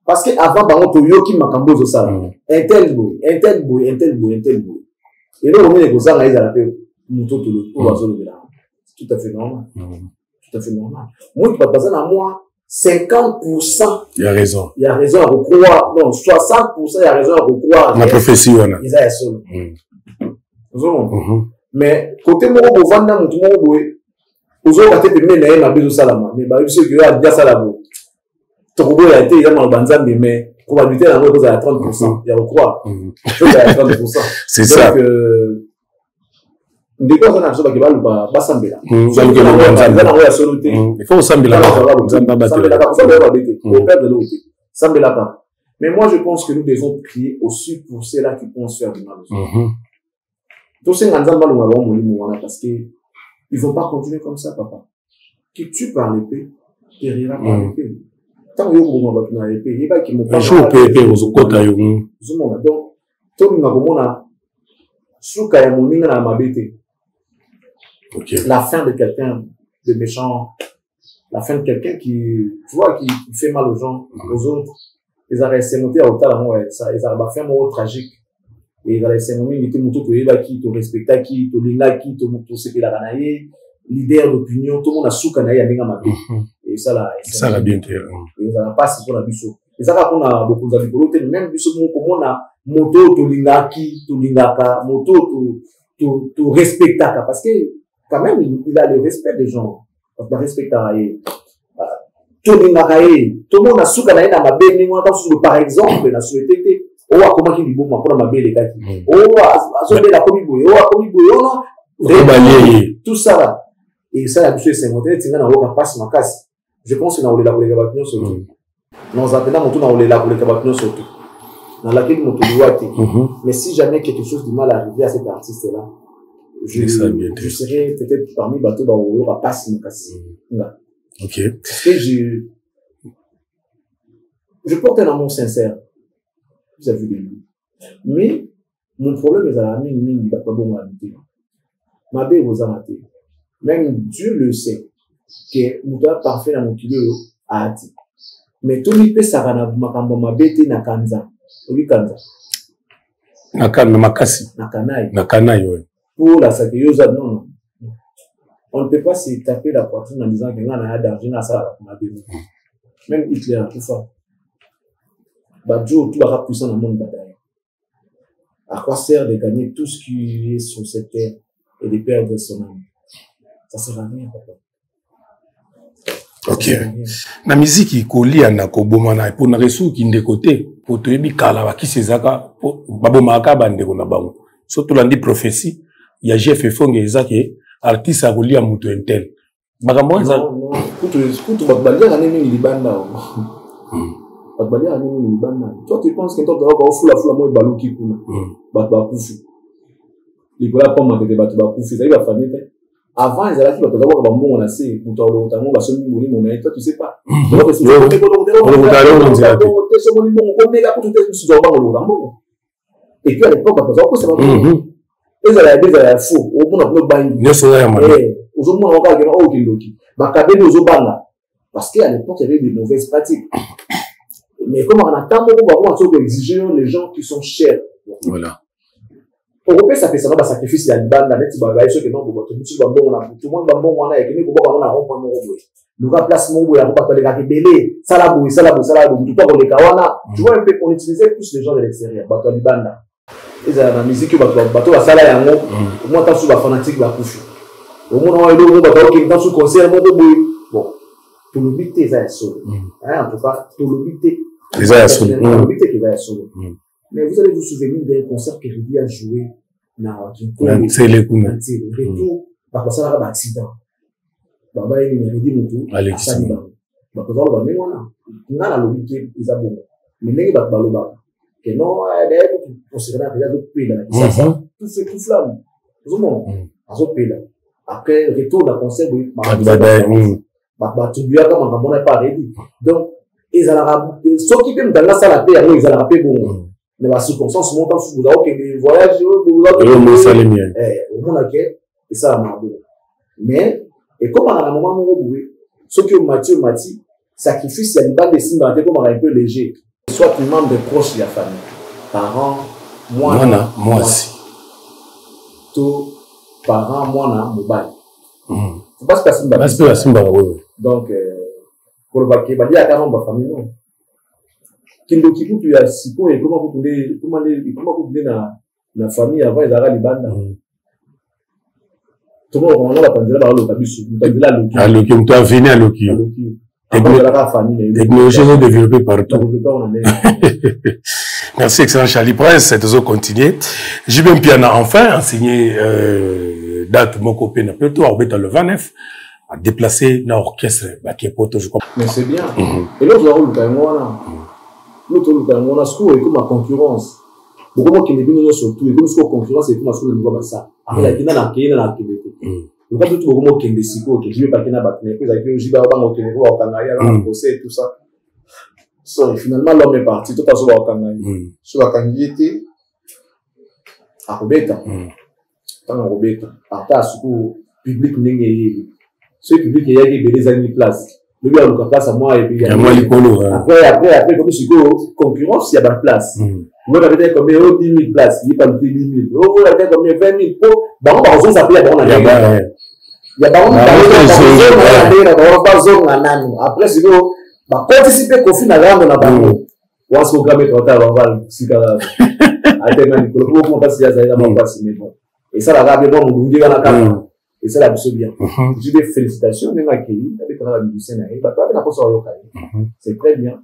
Parce que avant par contre yoki makambo zo ça. Un tel boy. Et là on met les choses là ils appellent muto tout le pour solo là. C'est tout à fait normal. Tout à fait normal. Moi qui pas passer à moi 50%. Il y a raison. Il y a raison à croire. Non, 60% il y a raison à croire. La prophétie voilà. Ils a solo. Mais côté moko bovanda mutu moko boye ozo ka tete mena ye mabezo salama mais ba biso que ya dia salabo to ko boya te ya ma banzambe mais probabilité na ko za 30% ya croire faut ya 30%. C'est ça. de quoi ça n'a pas qui va le basambela il faut sambela mais moi je pense que nous devons prier aussi pour ceux-là qui pensent faire du mal tous ces gens parce que ils vont pas continuer comme ça papa qui tue par l'épée guérira par l'épée tant que vous m'avez l'épée il va qui me parle donc tout le monde souka ya moninga na mabete. La fin de quelqu'un de méchant, la fin de quelqu'un qui, tu vois, qui fait mal aux gens, aux autres. Ils avaient essayé de monter à hauteur, ils avaient fait un mot tragique. Et ils avaient essayé de monter, ils étaient qui, te respecta qui, te linga qui, te sepe la ganaye, leader d'opinion, tout le monde a souka na ya ninga mabete. Et ça là, bien fait. Ils n'avaient pas si pour la biso. Ils avaient pas beaucoup de même biso, comme on a moto, to linga qui, to linga ka, moto, to respecta ka, parce que, quand même, il a le respect des gens. Il a respecté. Tout le monde a souka na ma belle, par exemple, la société. Oh, comment il dit bon, pour ma belle, oh, la comiboy, oh, tout ça là. Et ça, la chose, c'est monté, tu n'as passe ma casse. Je pense qu'on a la pour les cabatons surtout. Nous appelons mon tour, on la pour les cabatons surtout. Dans laquelle mon tour doit être. Mais si jamais quelque chose de mal arrivé à cet artiste-là, je serai peut-être parmi bateaux où il va passer mon casse. Ok. Parce que je porte un amour sincère vis-à-vis de lui. Mais mon problème est à la mine, il va pas bon habiter. Ma belle vous a maté. Même Dieu le sait que nous doit parfait dans mon kilo à ati. Mais tout le monde ça va makambo ma bête na kanza. Oui kanza. Na kanza makasi. Na kanai. Na kanai ouais. Pour la sakeyosa non. On ne peut pas se taper la poitrine en disant que nous avons d'argent à ça pour ma bête. Même Hitler tout ça. Badjo tout va puissant dans le monde bataille. À quoi sert de gagner tout ce qui est sur cette terre et de perdre son âme? Ça sert à rien, papa. Ok. Na musique kolia na kobomana pour na resu ki ndekote pour to yebi kala ba ki sezaka babomaka bandeko na bango. Surtout landi prophétie, il y a GF Fonge ezake artiste a kolia muto intel. Makambo za non, kutu babalia na nini libanda. Babalia na nini libanda. Toi tu penses que toi tu vas fula moi baluki kuna. Bakufu. Libola pas manquer batu bakufu, ça va famille. Avant, ils allaient d'abord dans mon assez pour toi le va se mourir mon toi tu sais pas. Et puis à l'époque c'est pas ils allaient faux au monde a pas aux hommes on va au kiloki bakabe aux banga parce qu'à l'époque il y avait des mauvaises pratiques. Mais comme on attend beaucoup on exiger les gens qui sont chers. Voilà. Européen ça fait ça va sacrifice ya libanda net ba ceux que non bo tout le monde ba bon wana et que ni bo ba na rompa mo bo nous va place mo bo ya ba to les gars belé sala bo tout pas les kawana tu vois un peu on utilisait plus les gens de l'extérieur ba to libanda ils a la musique ba to ba sala ya ngo moi ta sous ba fanatique ba kufu au monde on est ba to qui dans sous concert mo bo bon tout le but c'est ça solo en tout cas tout le but c'est ça solo mais vous allez vous souvenir d'un concert que Rudy a joué dans Kinkoum. C'est le coup. Retour, par ça là, accident. Baba il m'a dit mon tour. Alexis. Bah parce que mais on a la logique ils a bon. Mais n'est pas baloba. Que non, d'ailleurs pour se rendre déjà d'autres pays là. Ça tout ce tout flamme. Tout le monde. À ce pays là. Après retour dans concert oui. Bah tu lui as comme on n'a pas réussi. Donc ils allaient s'occuper de la salle à paix, ils allaient rappeler bon. Mais la circonstance montant sous vous avez des voyages au monde et ça m'a bon mais et comme à un moment où ce que Mathieu sacrifice il pas des signes comme un peu léger soit un membre proche de la famille parents moi aussi tout parents moi mobile faut pas se passer donc pour le baquet bah il y a quand même ma famille non Kindoki tu ya siko et comment vous pouvez na famille avant ils arrivent libanda tout le monde on a pas dire là le tabisu Loki on t'a venu à Loki Technologie sont développées partout. Merci, excellent Charlie Prince. C'est toujours continuer. J'ai bien piano enfin enseigné date mon copain Napeto à le 29 à déplacer dans l'orchestre qui est poto je crois. Mais c'est bien. Et l'autre rôle on a score et comme la concurrence. Beaucoup qui n'est pas surtout et comme score concurrence et comme score le nouveau ça. Après il y a la le cas tout beaucoup qui est psycho qui joue pas qui n'a pas puis avec le jiba ba mo qui est au Canada là procès tout ça. So finalement l'homme est parti tout à fait au Canada. Sur la candidature à Robeta. Tant Robeta. Après score public n'engagé. Ce public il y a des années place. Le gars a place à moi et puis après comme si concurrence il y a pas de place. Moi j'avais combien 10 000 places, il n'y a pas de 10 000. Vous avez combien 20 000 pour bah on va s'appeler bon il y a pas zone après si vous bah participer au final là on a pas on se programme trop tard on va si ça attendez pour qu'on passe ça là on passe mais bon et ça la rabia bon on dit la carte et ça la bien bien je dis félicitations même accueilli avec la musicien là bah pas na poso local c'est très bien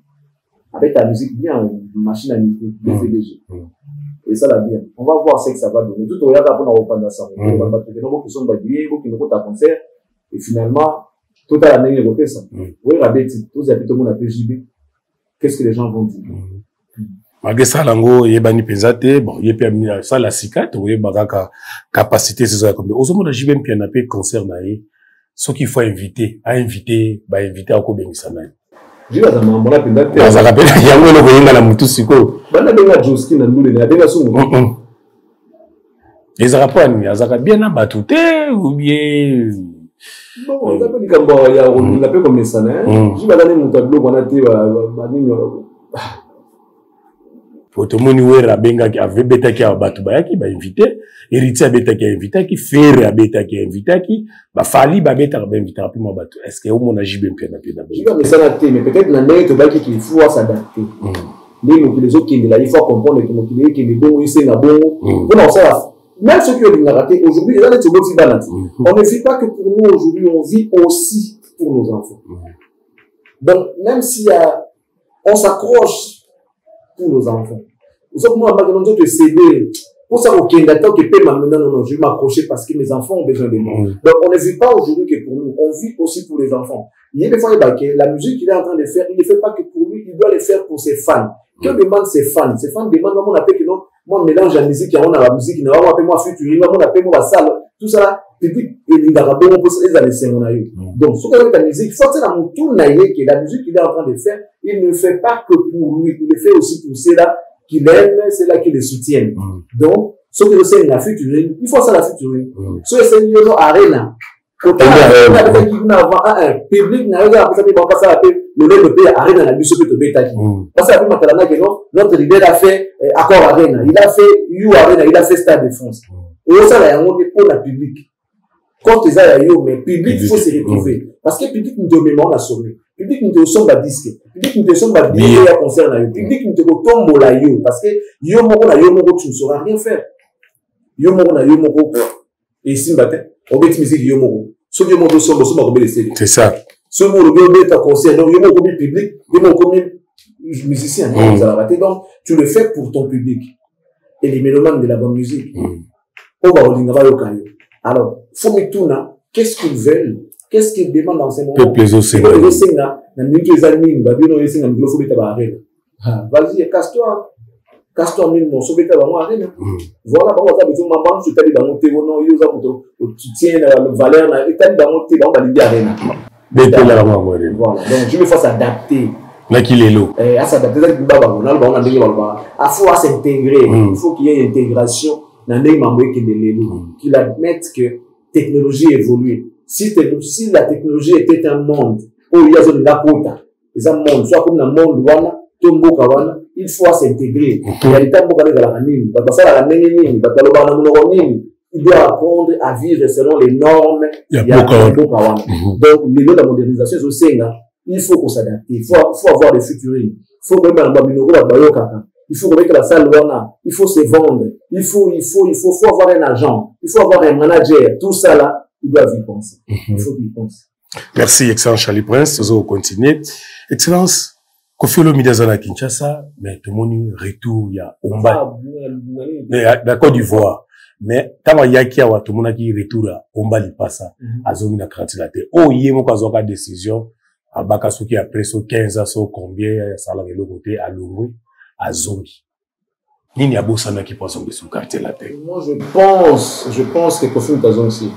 avec ta musique bien machine à musique DCDG et ça la bien on va voir ce que ça va donner tout au regarde pour nous reprendre ça on va pas te beaucoup qui sont badillés beaucoup qui nous comptent à concert et finalement tout à l'année il voter ça oui rabeti tous les habitants mon appel JB qu'est-ce que les gens vont dire malgré ça lango yebani penzate bon yepi ça la cicat oui bagaka capacité c'est ça comme au moment de JB puis on appelle concert naé ce qu'il faut inviter à inviter à ko bengisa naé je vais à mon appel date ça rappelle yango le voyinga la mutu siko bana benga Joski na ndule na benga sungu les rapani azaka bien na batute ou bien bon on appelle kambo ya on appelle comme ça né je vais donner mon tableau on a été banini Potomoni wera benga ki ave beta ki abatu bayaki ba invité héritier beta ki invité ki frère beta ki invité ki ba fali ba beta ba invité puis mo batu est-ce que au mon aji bien pena pena je mais ça na té mais peut-être na ndenge to baki qu'il faut s'adapter ndenge que les autres qui il faut comprendre que qu'il est bon ici na bon pour ça même ceux qui ont raté aujourd'hui les années sont banat on ne vit pas que pour nous aujourd'hui on vit aussi pour nos enfants donc même si on s'accroche pour nos enfants. Vous savez, moi, je vais te céder. Pour ça, aucun d'accord qui peut m'amener, non, je vais m'accrocher parce que mes enfants ont besoin de moi. Donc, on ne vit pas aujourd'hui que pour nous, on vit aussi pour les enfants. Il y a des fois, la musique qu'il est en train de faire, il ne fait pas que pour lui, il doit le faire pour ses fans. Quand demande ses fans demandent, on appelle que non, moi, mélange la musique, on a la musique, on appelle moi futurine, on appelle moi salle, tout ça, public, et il a rappelé, on peut se les laisser, on a eu. Donc, ce que la musique, il faut que dans tout naïe, que la musique qu'il est en train de faire, il ne fait pas que pour lui, il le fait aussi pour ceux-là qu'il aime, ceux-là qui le soutiennent. Donc, ce que c'est la futurine, il faut ça la futurine. Ce que c'est une arena. Quand on a un public, on a le pays arena, la musique de Bétaki. Parce que maintenant, notre idée a fait Accord Arena, il a fait You Arena, il a fait Stade de France. Et ça, là, on est pour la public. Quand ils ont eu, mais public, il faut se retrouver. Parce que public, nous devons mémoire la somme. Public, nous devons pas disque. Public, nous devons pas billet à concert. Public, nous devons tomber la yo. Parce que yo moko na yo moko, tu ne sauras rien faire. Yo moko na yo moko. Et ici, on va musique yo moko. Ce yo moko sombre, ce moko c'est ça. Ce moko est à concert. Donc, yo moko public, yo moko musicien. Donc, tu le fais pour ton public. Et les mélomanes de la bonne musique. On va au Lingaba Yokayo. Alors, faut me tourner, qu'est-ce qu'ils veulent? Qu'est-ce qu'ils demandent dans ces moments? Vas-y, casse-toi. Casse-toi, mille morceaux, voilà, tu tiens la valeur, et t'as dit dans mon arena. Voilà, donc je me fais s'adapter. Là qu'il est l'eau. À s'adapter, à faut s'intégrer. Il faut qu'il y ait une intégration. Qu'il admette que la technologie évolue. Si la technologie était un monde où il y a un monde, soit comme un monde, il faut s'intégrer. Il y a des temps où il doit apprendre à vivre selon les normes. Donc, la modernisation, il faut qu'on s'adapte. Il faut avoir des futurines. Il faut même il faut remettre la salle il faut se vendre, il faut avoir un agent, il faut avoir un manager, tout ça là, il doit y penser. Il faut qu'il pense. Merci, Excellence Charlie Prince. Nous allons continuer. Excellence, Kofi Olomide à Kinshasa, mais tout le monde retour, il y a Omba. D'accord d'Ivoire. Mais, tant qu'il y a qui a tout le monde qui retour à Omba li passa, à zone na kratilate. Oh, il y a mon cas de décision, à Bakasuki après so 15 ans, so combien, ça l'a le côté à Longwe, à Zongi. Il y a beaucoup de qui pensent sur le quartier la terre. Moi, je pense que Kofi Olomide aussi.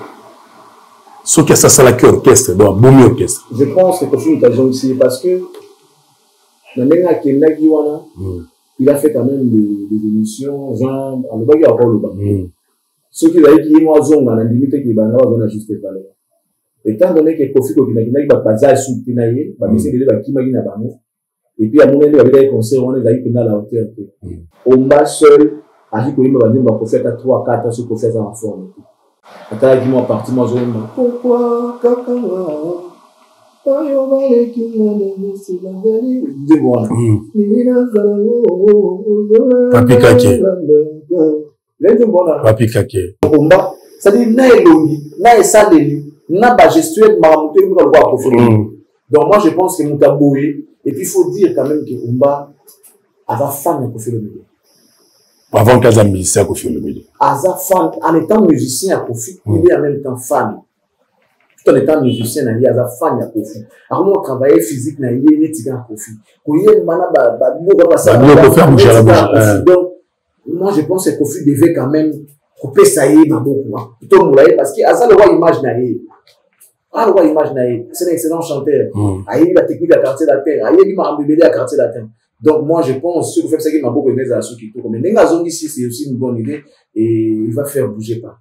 Ce qui est ça, c'est l'orchestre, donc, bon orchestre. Je pense que Kofi Olomide aussi, parce que, il a fait quand même des émissions, genre, à le bagage à Roloba. Ceux qui avaient dit, moi, zone, on a limité qui va avoir juste valeur. Étant donné que Kofi Olomide va passer à Soutinaye, va essayer de dire qui m'a dit là-bas. Et puis, à mon avis, il y avait des conseils, on est allé à la hauteur. On va seul, à qui va dire, on va faire 3, 4 ans, ce qu'on fait en forme. Attends, dis-moi, parti, moi, zone. Pourquoi, Kakawa? Papi Kake. Papi Kake. C'est-à-dire, na esaleli, na ba gestuelle maramoute, donc moi je pense que Moutaboué, et puis il faut dire quand même que Umba a fan de Kofi Olomide. Avant qu'il y ait un musicien Kofi Olomide. Aza fan, en étant musicien à Kofi, il est en même temps fan. Tout en étant musicien, il y a fan à Kofi. Alors moi, travailler physique, il y a des tigres à Kofi. Donc, moi je pense que Kofi devait quand même couper ça y est, plutôt moulaye, parce qu'il a ça le roi image naïe. Ah, le roi image naïe, c'est un excellent chanteur. Aïe, la technique à quartier latin, aïe, il m'a embêté à quartier latin. Donc, moi, je pense, ce que fait, c'est qu'il m'a beaucoup aimé à ceux qui tournent. Mais Nengazong ici, c'est aussi une bonne idée, et il va faire bouger pas.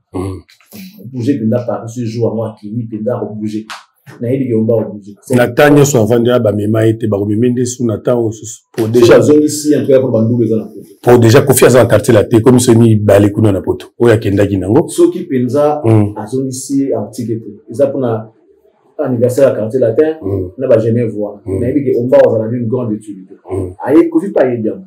Bouger, Penda, par ce jour, à moi, qui Penda, bouger. Naïe, il va bouger. La tanya soit vendue à Bamema était Baromemende sous Nathan, pour déjà. Ici, en tout cas, pour Bandou, les ans. Pour déjà confier à un quartier latin, comme ce ni Balekuna na poto. Oya Kenda Ginango. Ceux qui Penza, à zone ici, en petit guette. Ils ont pour anniversaire à quartier latin, n'a pas jamais voir. Mais il dit on va avoir une grande utilité. Aïe, Kofi pas bien.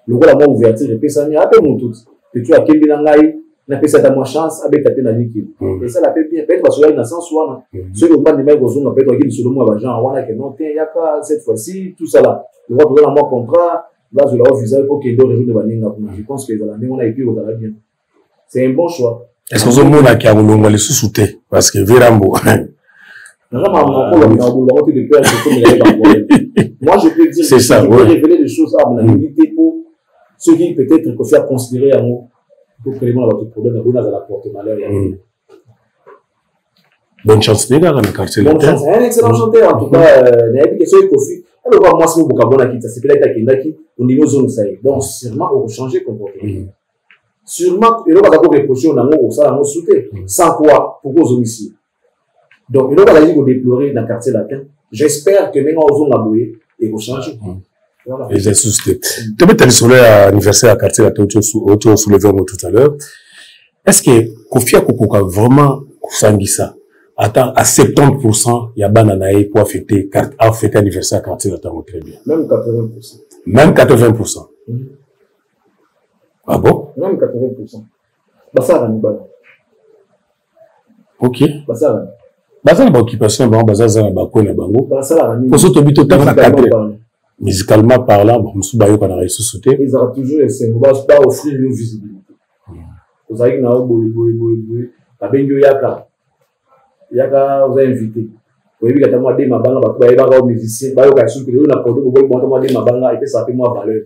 Le rôle à moi ouverture, je peux s'en aller mon tout. Que tu as quel bilangaï, n'a pas cette moi chance avec ta peine à liquide. Et ça la fait bien. Peut-être parce que là, sens soit ceux qui ont pas de mecs aux zones, peut-être qu'ils sur le mois d'argent, on a que non, tiens, il y a pas cette fois-ci, tout ça là. Le roi pour moi contrat, là je l'ai refusé pour qu'il donne le jour de Baninga. Je pense que on a été au bien. C'est un bon choix. Est-ce que vous avez un qui a voulu les sous-souter? Parce que Vérambo. Moi, je peux dire que je peux révéler des choses à mon abilité pour ceux qui peut-être que faire considérer à moi pour créer votre problème à la porte malheur. Bonne chance, les gars, dans le quartier. Bonne chance, un excellent chanteur. En tout cas, il y a des questions de Kofi. Alors, moi, c'est mon vocabulaire qui s'appelle Kendaki au niveau zone ça. Donc, sûrement, on va changer comportement. Sûrement, il y aura d'abord des prochains, on a un ça, on a sauté. Sans quoi, pourquoi on ici? Donc, il y aura des déplorer dans le quartier latin. J'espère que maintenant, on va bouiller et on changer. Voilà. Et j'ai souscrit. Tu peux te sur l'anniversaire à quartier latin, tu as soulevé tout à l'heure. Est-ce que Kofi a vraiment sangi ça? Attends, à 70%, il y a bananaï pour fêter l'anniversaire à quartier latin, très bien. Même 80%. Même 80%. Ah bon? Même 80%. Bassar à Nibana. Ok. Bassar à Bassar à occupation, Bassar à Bako na Bango. Bassar à pour ce que tu as fait musicalement parlant, bon, monsieur Bayo qu'on a réussi à sauter. Ils ont toujours essayé de pas offrir une visibilité. Vous avez dit que vous avez Yaka, vous avez invité. Vous avez dit que vous avez des musiciens, vous avez dit que vous avez des mabanga, et que ça fait moins valeur.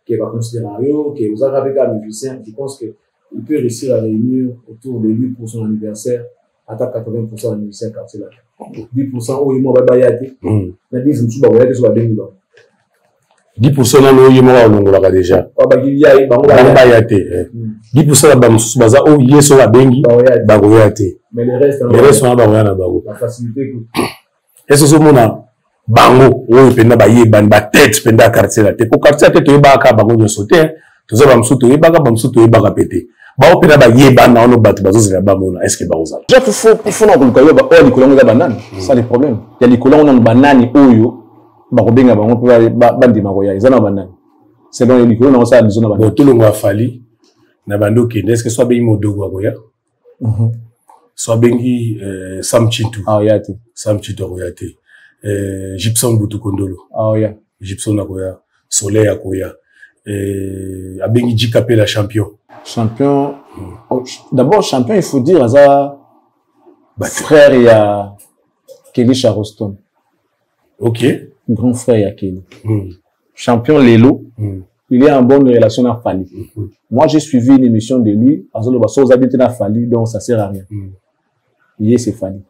Qui va considérer que vous avez avec un musicien, je pense qu'il peut réussir à réunir autour de lui pour son anniversaire, à 80% de musiciens quartier là. 10% où il m'a bayati. Mais 10% bah ouais, sur la bengi bah. 10% là où il m'a on déjà. Ah bah il y a bah bayati. 10% là bah monsieur baza où il est sur la bengi bah bayati. Mais les restes sont là bah la facilité que. Est-ce que ce moment bango oyo penda ba yebani ba tête penda quartier la te ko quartier te to ba ka bango nyo sauter to za ba msuto yebaka ba msuto yebaka pété ba o penda ba yebana ono bato bazozela ba mona est-ce que ba ozala déjà il faut na kuluka yo ba o likolongo za banane ça les problèmes il y a likolongo na banane oyo ba ko benga bango pe ba ndima ko ya izana banane c'est donc likolongo na ça bizona banane to longo afali na bando ki est-ce que soit be modogo ko ya soit bengi Sam Chintu. Ah ya te. Sam Chintu akoya te. Gibson Butu Kondolo. Ah ya. Gibson akoya. Soleil akoya. Abengi Jikape la champion. Champion. D'abord champion, il faut dire ça. Frère il y a Kelly Charleston. Ok. Grand frère il y a Kelly. Champion Lelo. Il est en bonne relation avec Fali. Moi, j'ai suivi une émission de lui. Aux habitants à Fali, donc ça sert à rien. Il est, c'est Fali.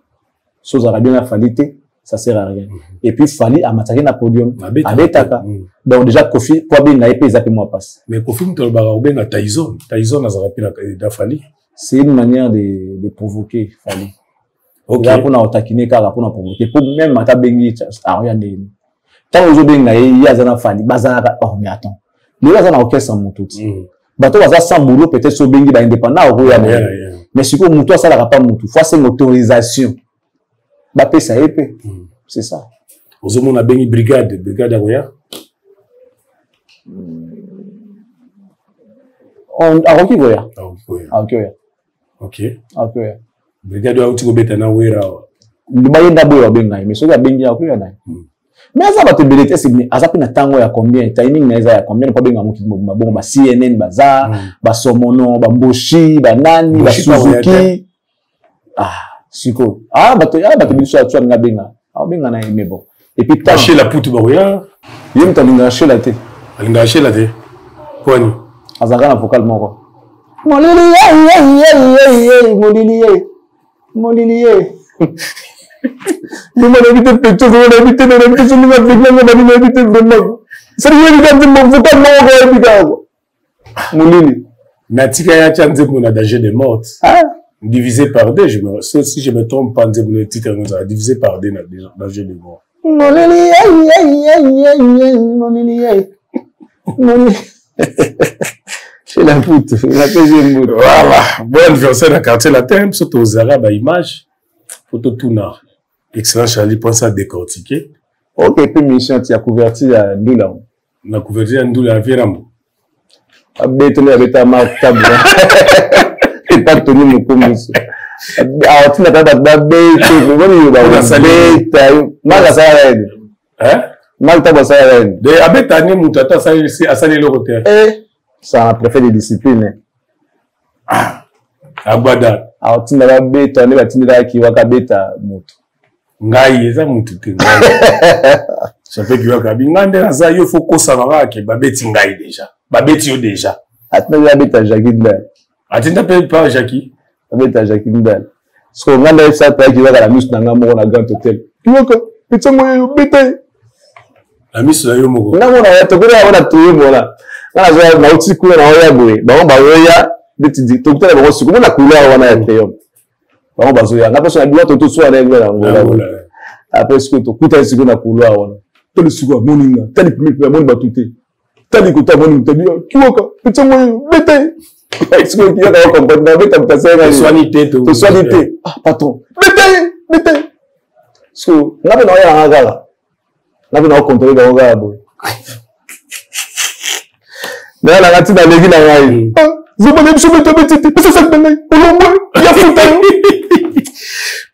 Aux habitants à Fali, ça sert à rien. Et puis Fali a matraqué na podium. Abetaka. Donc déjà, Kofi, quoi bien, n'a pas zappé moi passe. Mais Kofi, m't'as barabé na Tyson. Tyson a zappé na Fali. C'est une manière de provoquer Fali. Ok. Là, pour nous taquiner, car pour nous provoquer. Pour même mata bengi, ah, rien de. Tant aux autres il y a zana Fali, bazana, oh, mais attends. Les gens n'ont aucun sans moutou. Bateau va sans boulot, peut-être sur bengi, bah, indépendant, mais si vous moutou, ça n'a pas moutou. Faut c'est une autorisation. Bah, ça épée. C'est ça. Aux hommes, on a bengi brigade à Roya. À Roki Goya. Ah, ok. Ok. Ok. Brigade à Outiko Betana, Wera. Le bail d'abord, bengi, mais sur la bengi à Roya. Mais ça va te beliter, c'est bien. Ça peut n'attendre à combien, timing n'est à combien, pas bien à bon, bah CNN, bazar, bah Somono, bah Mboshi, bah Nani, bah Suzuki. Ah, siko. Ah, bah te biso à toi nga benga. Ah, benga na mais bon. Et puis tacher la poutre baroya. Yem ta linga chez la té. Linga chez la té. Kwani. Azaka na vocal moko. Molili. Nous m'avons évité de péter, nous m'avons évité de répéter, nous m'avons évité de vraiment. C'est lui qui a dit, mon vocal, mon gars, Natika ya chanze mon adagé de mort. Divisé par deux, si je me trompe pas, le titre divisé par deux, adagé de mort. C'est la poutre, la PG. Voilà. Bon, je vais dans quartier latin, surtout aux arabes à image. Photo tout nord. Excellent Charlie, pense à décortiquer. Ok, puis mission, tu as couverti à Ndoula. On a couverti à Ndoula à Vérambo. Abetoni avec ta marque table. Et pas Tony Mokomus. Ah, tu n'as pas d'abet, on a salé. Mal à sa reine. Hein? Mal à sa reine. De Abetani Moutata, ça a salé le hôtel. Eh, ça a préféré des disciplines. Ah, Agbada. Alors, tu n'as pas bête, on est bâti là qui va bêta moto. Ngai, ça moutouté. Ça fait que Wakabi, Nande, ça y est, faut qu'on s'en va, que Babeti Ngai déjà. Babeti yo déjà. Attends, la bête à Jackie Ndal. Attends, t'appelles pas Jackie? La bête à Jackie Ndal. Parce qu'on a fait ça, qui va à la mousse dans un grand hôtel. Tu vois quoi? Petit moi, bête. La mousse là, yo, mogo. Non, on a tout le monde là. On a joué, on a aussi coulé dans la boue. Bah, on va voir. Donc, tu as le comment la couleur on a été. On va se dire, la personne a dit, tout soit avec elle. Après, ce que tu as dit, la couleur on a. Tu as le sucre, mon inga, tu as le plus, mon batouté. Tu as dit que tu as mon inga, tu vois quoi, tu as mon bête. Est-ce que tu as compris, tu as passé soigné, tu soigné. Ah, patron, bête. Parce que, là, on a un gars là. Là, on a contrôlé le gars là. Mais là, tu as les villes là.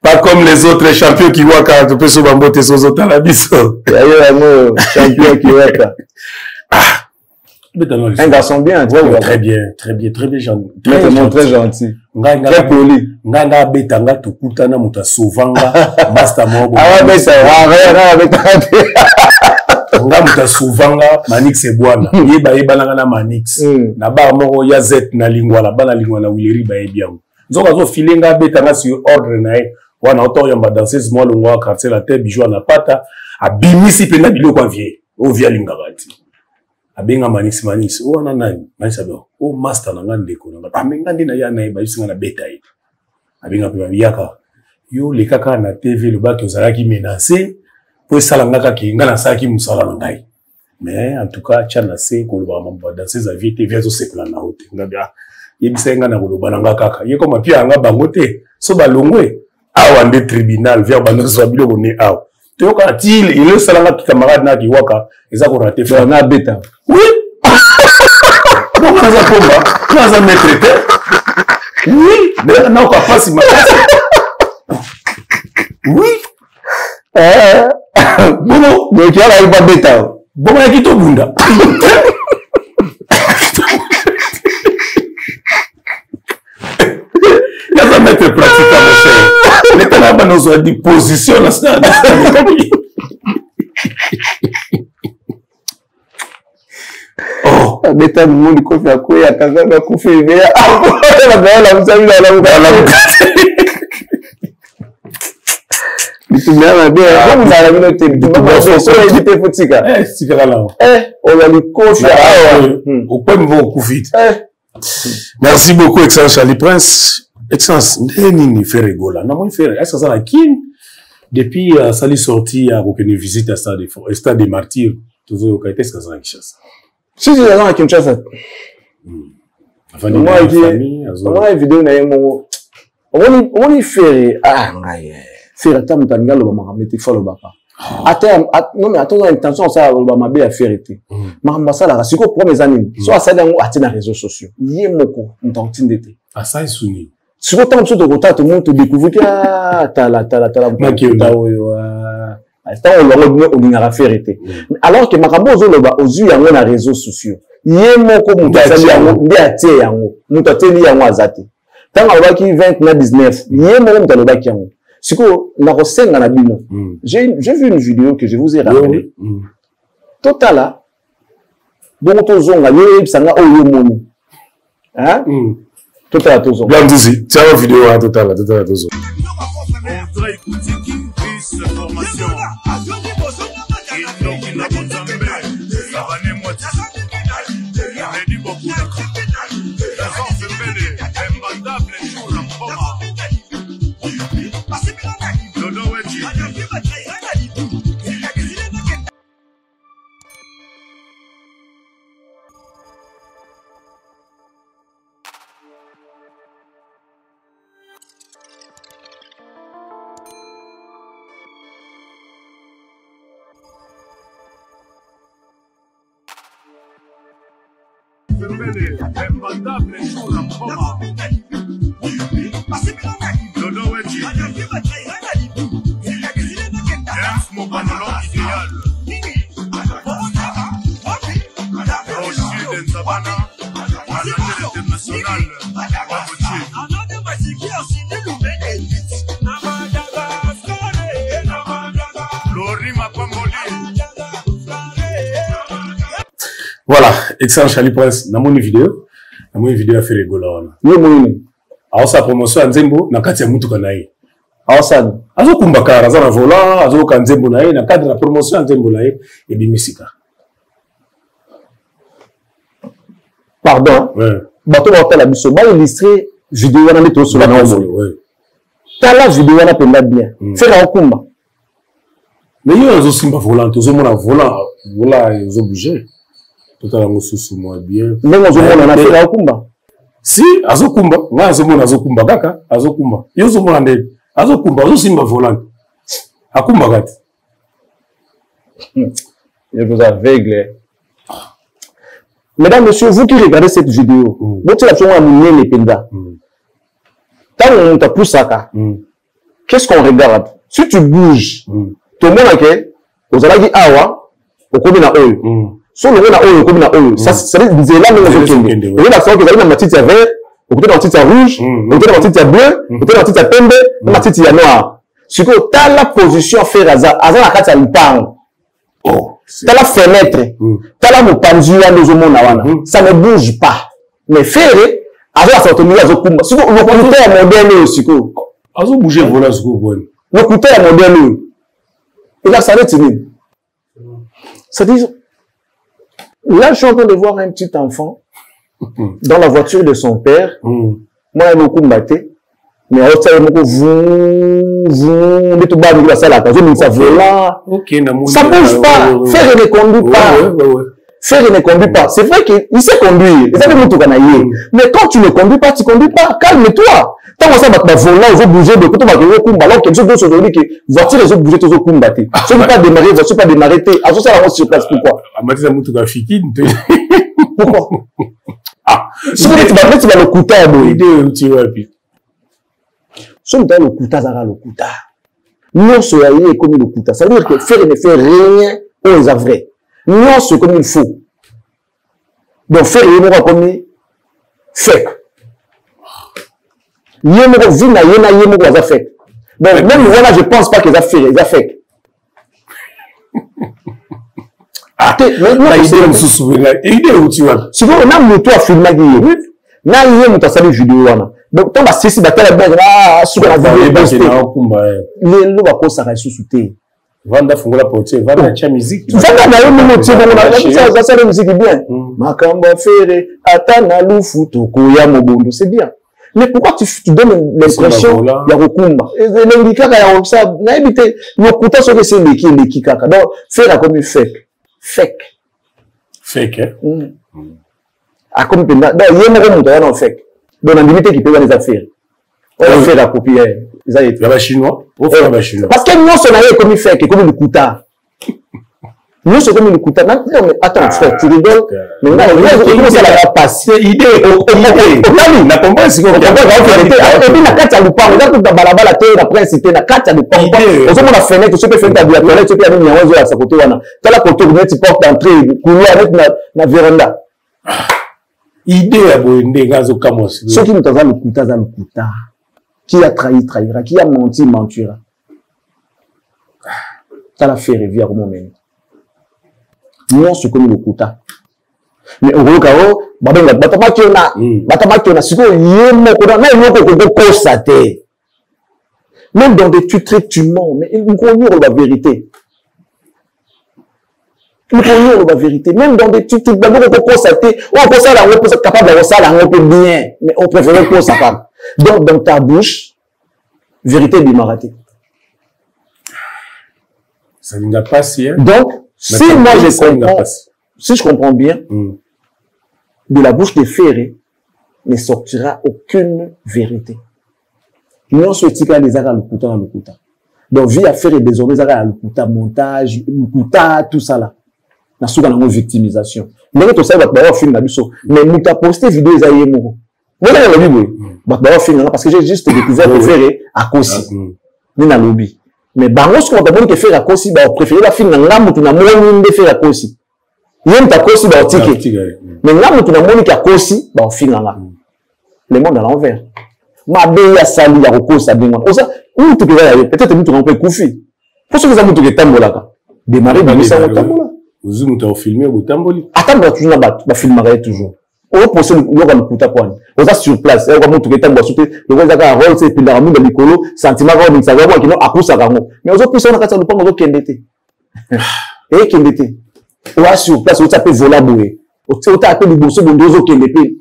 Pas comme les autres champions qui voient quand tu peux se bamboter sur autres à la biso. Champion qui voit ça. Un garçon bien, très bien, gentil. Très gentil. Très poli. Nganga betanga tukutana muta sovanga master mobo. Ah ouais, nga muta sovanga Manix ebwana. Yeba na Manix. Na bar moko ya Z na lingwala, bana lingwala wileri ba ebiango. Nzoka zo filenga betanga sur ordre na e. Wana auto yamba danseuse moi le moi quartier la tête bijou na pata abimisi pena biloko kwa vie. O via lingabati. Abenga Manix. O wana nani? Manix abo. O master na ngande ko na. Amenga ndina ya na e ba yusinga na beta e. Abenga pe yaka. Yo le kaka na TV le bato zalaki menacé. Pour ça, on a qui n'a pas qui moussala n'aille. Mais en tout cas, chana c'est qu'on va m'envoyer dans ces avis TV sur ces plans là haut. On a bien, il me semble qu'on a voulu bananga kaka. Il comme puis on a bangoté. So balongwe. Ah, on est tribunal vers banos zabilo on est ah. Tu vois quand il est salanga qui camarade na qui waka, ils ont raté. On a bêta. Oui. Comment ça combat? Comment ça me traité? Oui. D'ailleurs, non, quoi, pas si mal. Oui. Bon, donc il y a la pas bêta. Bon, il y a qui tout bunda. Il y a ça mettre pratique à mon cher. Les talabans nous ont dit position là, ça. Oh, bêta du monde qui fait à quoi, à Kaza, à Koufé, mais la vous savez, la tu m'as bien, vous avez la minute, tu m'as fait ça, il était foutu. c'est là. On a le coach, au point de vos coups. Merci beaucoup, Excellence Charlie Prince. Excellence, Nini fait rigoler. Non, moi, il fait rigoler. Est-ce que ça la kin? Depuis, ça lui sorti à aucune visite à Stade des Martyrs. Toujours au Kaité, est-ce que ça la Kinshasa? Si, c'est là, à Kinshasa. Moi, la vidéo, on y fait, faire attendre Mutanga, le maman, mais tu fais le bapa. Non, mais attends, intention, ça, le maman, bien faire été. Maman, ça, là, c'est quoi pour mes amis? Soit ça, dans les réseaux sociaux. Yé moko, on t'en tient d'été. Ah, ça, est soumis. Si vous t'en de côté, tout le monde te découvre que, t'as la, on a faire été. Alors que Makambo, aux yeux, il y a les réseaux sociaux. Yé moko, mon tazali, on a tiré yango, mon tazali yango azati. Tant qu'on va qui 29, yé moko, mon tazali yango. C'est que, j'ai vu une vidéo que je vous ai rappelée. Total, là, bon, tout zonga, yé, sanga, oyo moni. Hein? Total, tout zonga. Bien, d'ici, tiens, la vidéo, hein, total, tout zonga. Voilà, excellent Charlie Prince. Dans mon vidéo a fait rigoler. Alors sa promotion à Nzembo, na kati ya mutu kanaye. Alors ça, azo kumbakara, azo na volant, azo ka Nzembo naye, na cadre la promotion à Nzembo naye, et bimisika. Pardon. Ouais. Bato va faire la biso, ba illustrer vidéo na meto sur la nombre. Ouais. Ta la vidéo na penda bien. Faire un kumba. Mais yo azo simba volant, azo mona volant, voilà, azo bouger. Tout à l'heure, sous moi bien. Mais moi, je m'en ai fait un kumba. Si, azokumba, nga azomona azokumba kaka, azokumba. Yo zomona nde, azokumba, azosimba volant. Akumba kati. Je vous aveugle. Mesdames, messieurs, vous qui regardez cette vidéo, vous qui l'avez amené les pédas. Quand on t'a poussé ça, qu'est-ce qu'on regarde? Si tu bouges, tout le monde a que, vous allez dire awa, au combien na oyo. So le na oyo comme na oyo, ça c'est là même les kende. Et là ça que vous avez matiti vert, vous avez matiti rouge, vous avez matiti bleu, vous avez matiti pembe, matiti noir. Ce que t'as la position faire hasard la carte à l'ipang. Oh, t'as la fenêtre, t'as la mopanzu à nos hommes na ça ne bouge pas. Mais faire hasard ça autonomie à zokumba. Si le couteau moderne aussi que azo bouger voilà ce que bon. Le couteau moderne. Et là ça va timide. Ça dit là, je suis en train de voir un petit enfant dans la voiture de son père. Moi, je me suis battu. Mais je me ça bouge pas. Faire ne conduit pas. Faire ne conduit pas. C'est vrai qu'il sait conduire. Mais quand tu ne conduis pas, tu ne conduis pas. Calme-toi. Tant que ça va voler, il faut bouger de côté, alors quelque chose d'autre aujourd'hui que voiture, les autres bouger, tous au combattre. Si tu ne pas démarrer, voiture pas démarrer, à ça, la sur place, pourquoi? Pourquoi? Ah, si tu vas le couteau à l'idée, tu vas puis. Ce n'est pas le kuta, ça le kuta. Non, ce est comme le kuta. Ça veut dire que faire ne fait rien aux vrai. Non, c'est comme il faut. Donc, faire est comme fake. Yémo vina yéna yémo quoi ça fait. Donc même voilà je pense pas que ça fait ça fait. Ah mais non idée me souvenir idée où tu vois. Si on a moto à filmer gué. Na yémo ta salut vidéo wana. Donc tant ba ceci ba tala ba sur la vidéo poster. Les lo ba ko ça ra sous-souté. Vanda fungola portier vanda cha musique. Vanda na yémo moto bongo ça musique bien. Makamba fere atana lufu tokoya mobondo c'est bien. Mais pourquoi tu donnes l'impression il y a Rokumba les kaka ya ça na éviter le kuta ce que c'est les kaka donc faire comme fake comme donc il y a même muto ya fake donc on limite qui peut les affaires on fait la copie ça y est la chinois parce que nous on a comme fake comme le kuta. Nous, c'est comme une kuta. Non, mais attends, frère, tu rigoles. Mais là, comment ça va passer? Idée, la combat, c'est qu'on va faire. Et puis, la carte à l'oupa, on a tout dans balaba la terre, la prince, la carte à l'oupa. On se met la fenêtre, tu peux faire ta biathlète, tu peux aller à 11 heures à sa côté. Tu as la côté, tu portes d'entrée, courir avec la véranda. Idée à Boende, Gazo Kamos. Ceux qui nous ont le kuta, dans le kuta. Qui a trahi, trahira. Qui a menti, mentira. Tu as la fait rêver à comment même. Non, c'est comme le kuta. Mais au gros, même dans des tutriques, tu mens, mais nous connaissons la vérité. Nous connaissons la vérité. Même dans des tutriques, d'abord, on peut constater, on peut ça, on peut être capable d'avoir ça, on peut bien, mais on préfère qu'on s'appelle. Donc, dans ta bouche, vérité bimaraté. Ça n'a pas si, hein? Donc, si moi je comprends, si je comprends bien, de la bouche des ferrés ne sortira aucune vérité. Non, ce tika les arts à l'oukuta. Donc, via faire désormais arts à l'oukuta, montage, l'oukuta, tout ça là. Na souka na victimisation. Mais tout ça va pas film na biso. Mais nous t'a posté vidéo za yemo. Voilà la Bible. Ba film parce que j'ai juste découvert le ferré à Kosi. Ni na lobby. Mais bango ce qu'on t'a dit que faire à Kosi, bah préférer la film na ngamu tuna moni de faire à Kosi. Yem ta Kosi ba tike. Mais ngamu tuna moni ka Kosi, bah film na. Le monde à l'envers. Ma beya sali ya kokosa bingo. Osa, où tu peux aller peut-être nous tu on peut koufi. Pour ce que ça mutu ke tambolaka. Démarrer dans ça tambola. Vous nous t'as filmé au tamboli. Attends, tu n'as pas filmer toujours. On pense le kuta kwani. Osa sur place, on va mutu ke tambola soute. Le gars ka rôle c'est pila ramu de mikolo, sentiment ko ça va qui non akusa kango. Mais osa puisse on akata le pango kendete. Et kendete. Ou sur place, on s'appelle vola boué. On t'appelle le bosso bondozo kendete.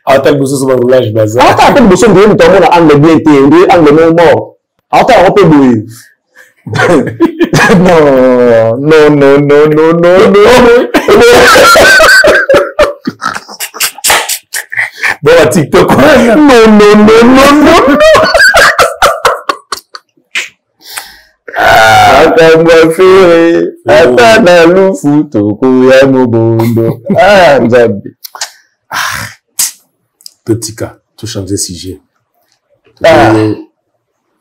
Ah, t'as le bosso sur le roulage bazar. Ah, t'as le bosso de nous t'as mon angle bien té, angle non mort. Ah, t'as un peu boué. Non. Bon, à TikTok, non. Akamba fere, atana lufu tokoya mobondo. Ah, Nzambe. Petit cas, tout changer sujet.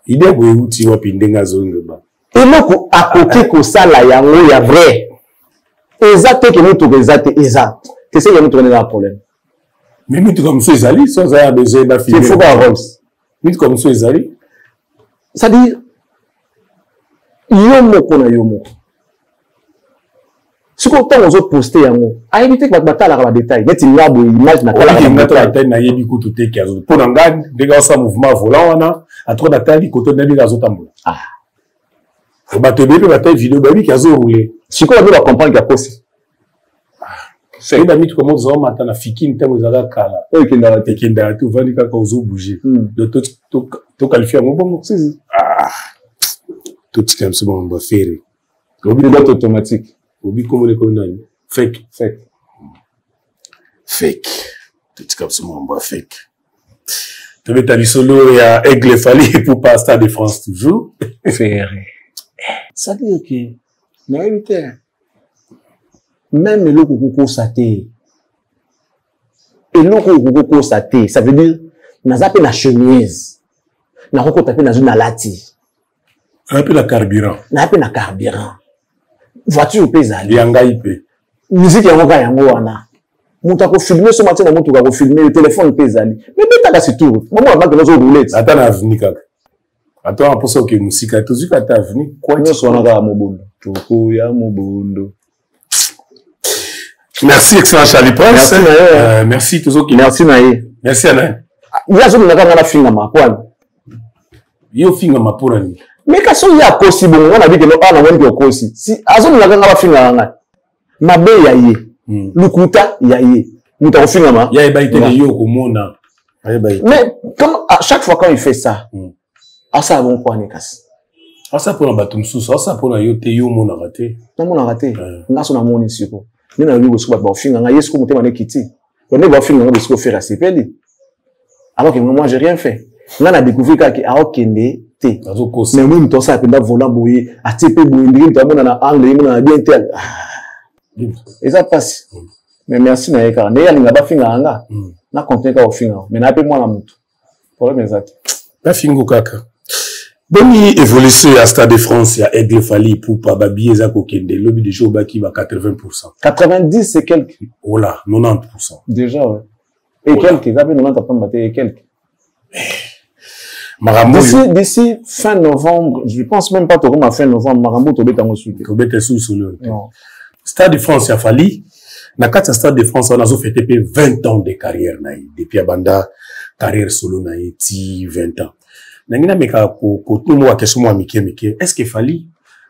Il est où tu vas pinder la zone ba. Et loko akoki ko sala yango ya vrai. Exact que nous to exact exact. Que c'est nous tourner le problème. Mais nous comme ça Zali, sans avoir besoin d'afficher. Il faut pas avance. Nous comme ça Zali. Ça dit yomo kona yomo. Ce qu'on t'a osé poster yango. A éviter que batala la détail. Net ngabo image na kala na détail na yebi ko tout te kiazo. Pour ngane des gars ça mouvement volant wana a trop d'attaque côté na bi gazo tambola. Ah. Ba te bébé ba ta vidéo ba bi kiazo rouler. Si quoi on doit comprendre qu'il y a possible. C'est une amie comment vous matin na fiki ntango zala kala. O kenda te kenda tu vandi ka ko zo bouger. De tout qualifier mon bon. Ah. Tout ce comme ça on va faire. Obi doit automatique. Obi comme les connais. Fake. Tout ce comme ça on va fake. Tu veux t'aller solo et à Aigle Fali pour pas Stade de France toujours. Faire. Ça dit que mais éviter. Même le coco saté. Et le coco saté, ça veut dire naza pe na chemise na roko taper na zone lati un peu la carburant na pe na carburant voiture pe zali yanga ipe musique yango ka yango wana muta ko filmer so matin na mutu ka ko filmer le téléphone pe zali mais beta ka c'est tout maman va que zo roulette ata na avenue kaka ata on pense que musique tozu ka ta avenue quoi ni so na ka mobondo toko ya mobondo. Merci excellent Charlie Prince. Merci tous qui merci naïe merci Alain il y a zo na ka na finga makwani yo finga mapura ni mais ka so ya kosi bon on a dit que no ana woni ko kosi si azo na ka na finga nga mabe ya ye lukuta ya ye muta ko finga ma ya e ba ite yo ko mona mais comme à chaque fois quand il fait ça ça bon quoi ne casse ça pour un batum sous ça pour la yote yo mona raté non mona raté na so na moni siko ni na lugo so ba finga nga yesko mutema ne kiti on ne va finga nga besko faire asepeli alors que moi j'ai rien fait là on a découvert que a okende té mais moi to ça penda volant boye a tipe boye ndiri to mona na angle mona bien tel et ça passe mais merci na eka ne ya linga ba finga nga na continuer ka finga mais na pe moi na mutu problème exact ba fingo kaka boni évolution à Stade de France ya Aigle Fali pour pas babier za kokende lobby de jour ba ki ba 80%. 90 c'est quelques. Oh là, 90%. Déjà ouais. Et quelques, ça fait 90% et quelques. Marambo d'ici fin novembre, je pense même pas à fin novembre, Marambo tobe tango soute. Tobe te sous le. Stade de France ya Fali na kati Stade de France on a fait 20 ans de carrière na depuis abanda carrière solo na ti 20 ans. Nangina meka ko tout mo question mo amike est-ce que Fali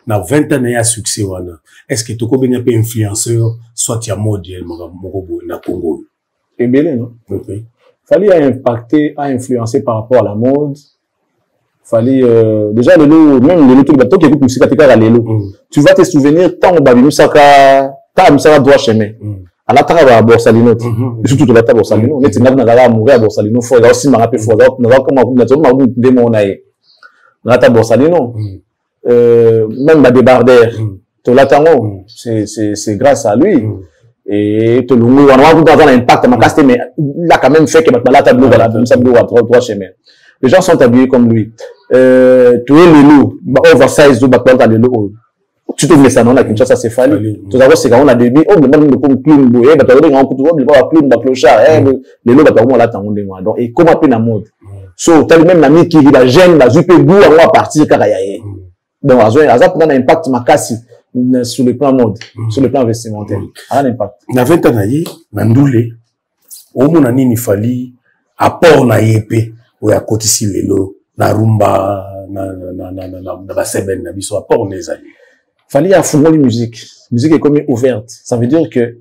na 20 ans na succès wana est-ce que toko benya pe influenceur soit ya modèle moko na Congo et belé non okay. Fali a impacté a influencé par rapport à la mode Fali déjà même le truc bateau qui écoute musique atika lelo tu vas te souvenir tant babi musaka ta musaka droit chemin à la table à Borsalino surtout la table Borsalino mais tu n'as pas mourir à Borsalino faut aussi me rappeler faut nous comment nous démonailler la table Borsalino même la débardeur to la tango c'est grâce à lui et to lungu on va dans un impact ma casse mais il a quand même fait que la table dans la musaka droit chemin les gens sont habillés comme lui tu es le loup oversize do bakwa le loup tu te mets ça non la Kinshasa c'est Fali tout d'abord c'est quand on a débit on demande de comme clown boye ba tawé nga kutu ba clown ba clochard les loups ba tawé la tango ndengwa donc et comment pe na mode so tali même na mi qui ba jeune ba zupe goût on va partir kaka yaye donc aza pendant un impact makasi sur le plan mode sur le plan vestimentaire a un impact na 20 ans na ye na ndule o mona nini Fali apport na yepe o ya kotisi lelo na rumba na baseben na biso apport les amis Fali a fondé musique est comme ouverte ça veut dire que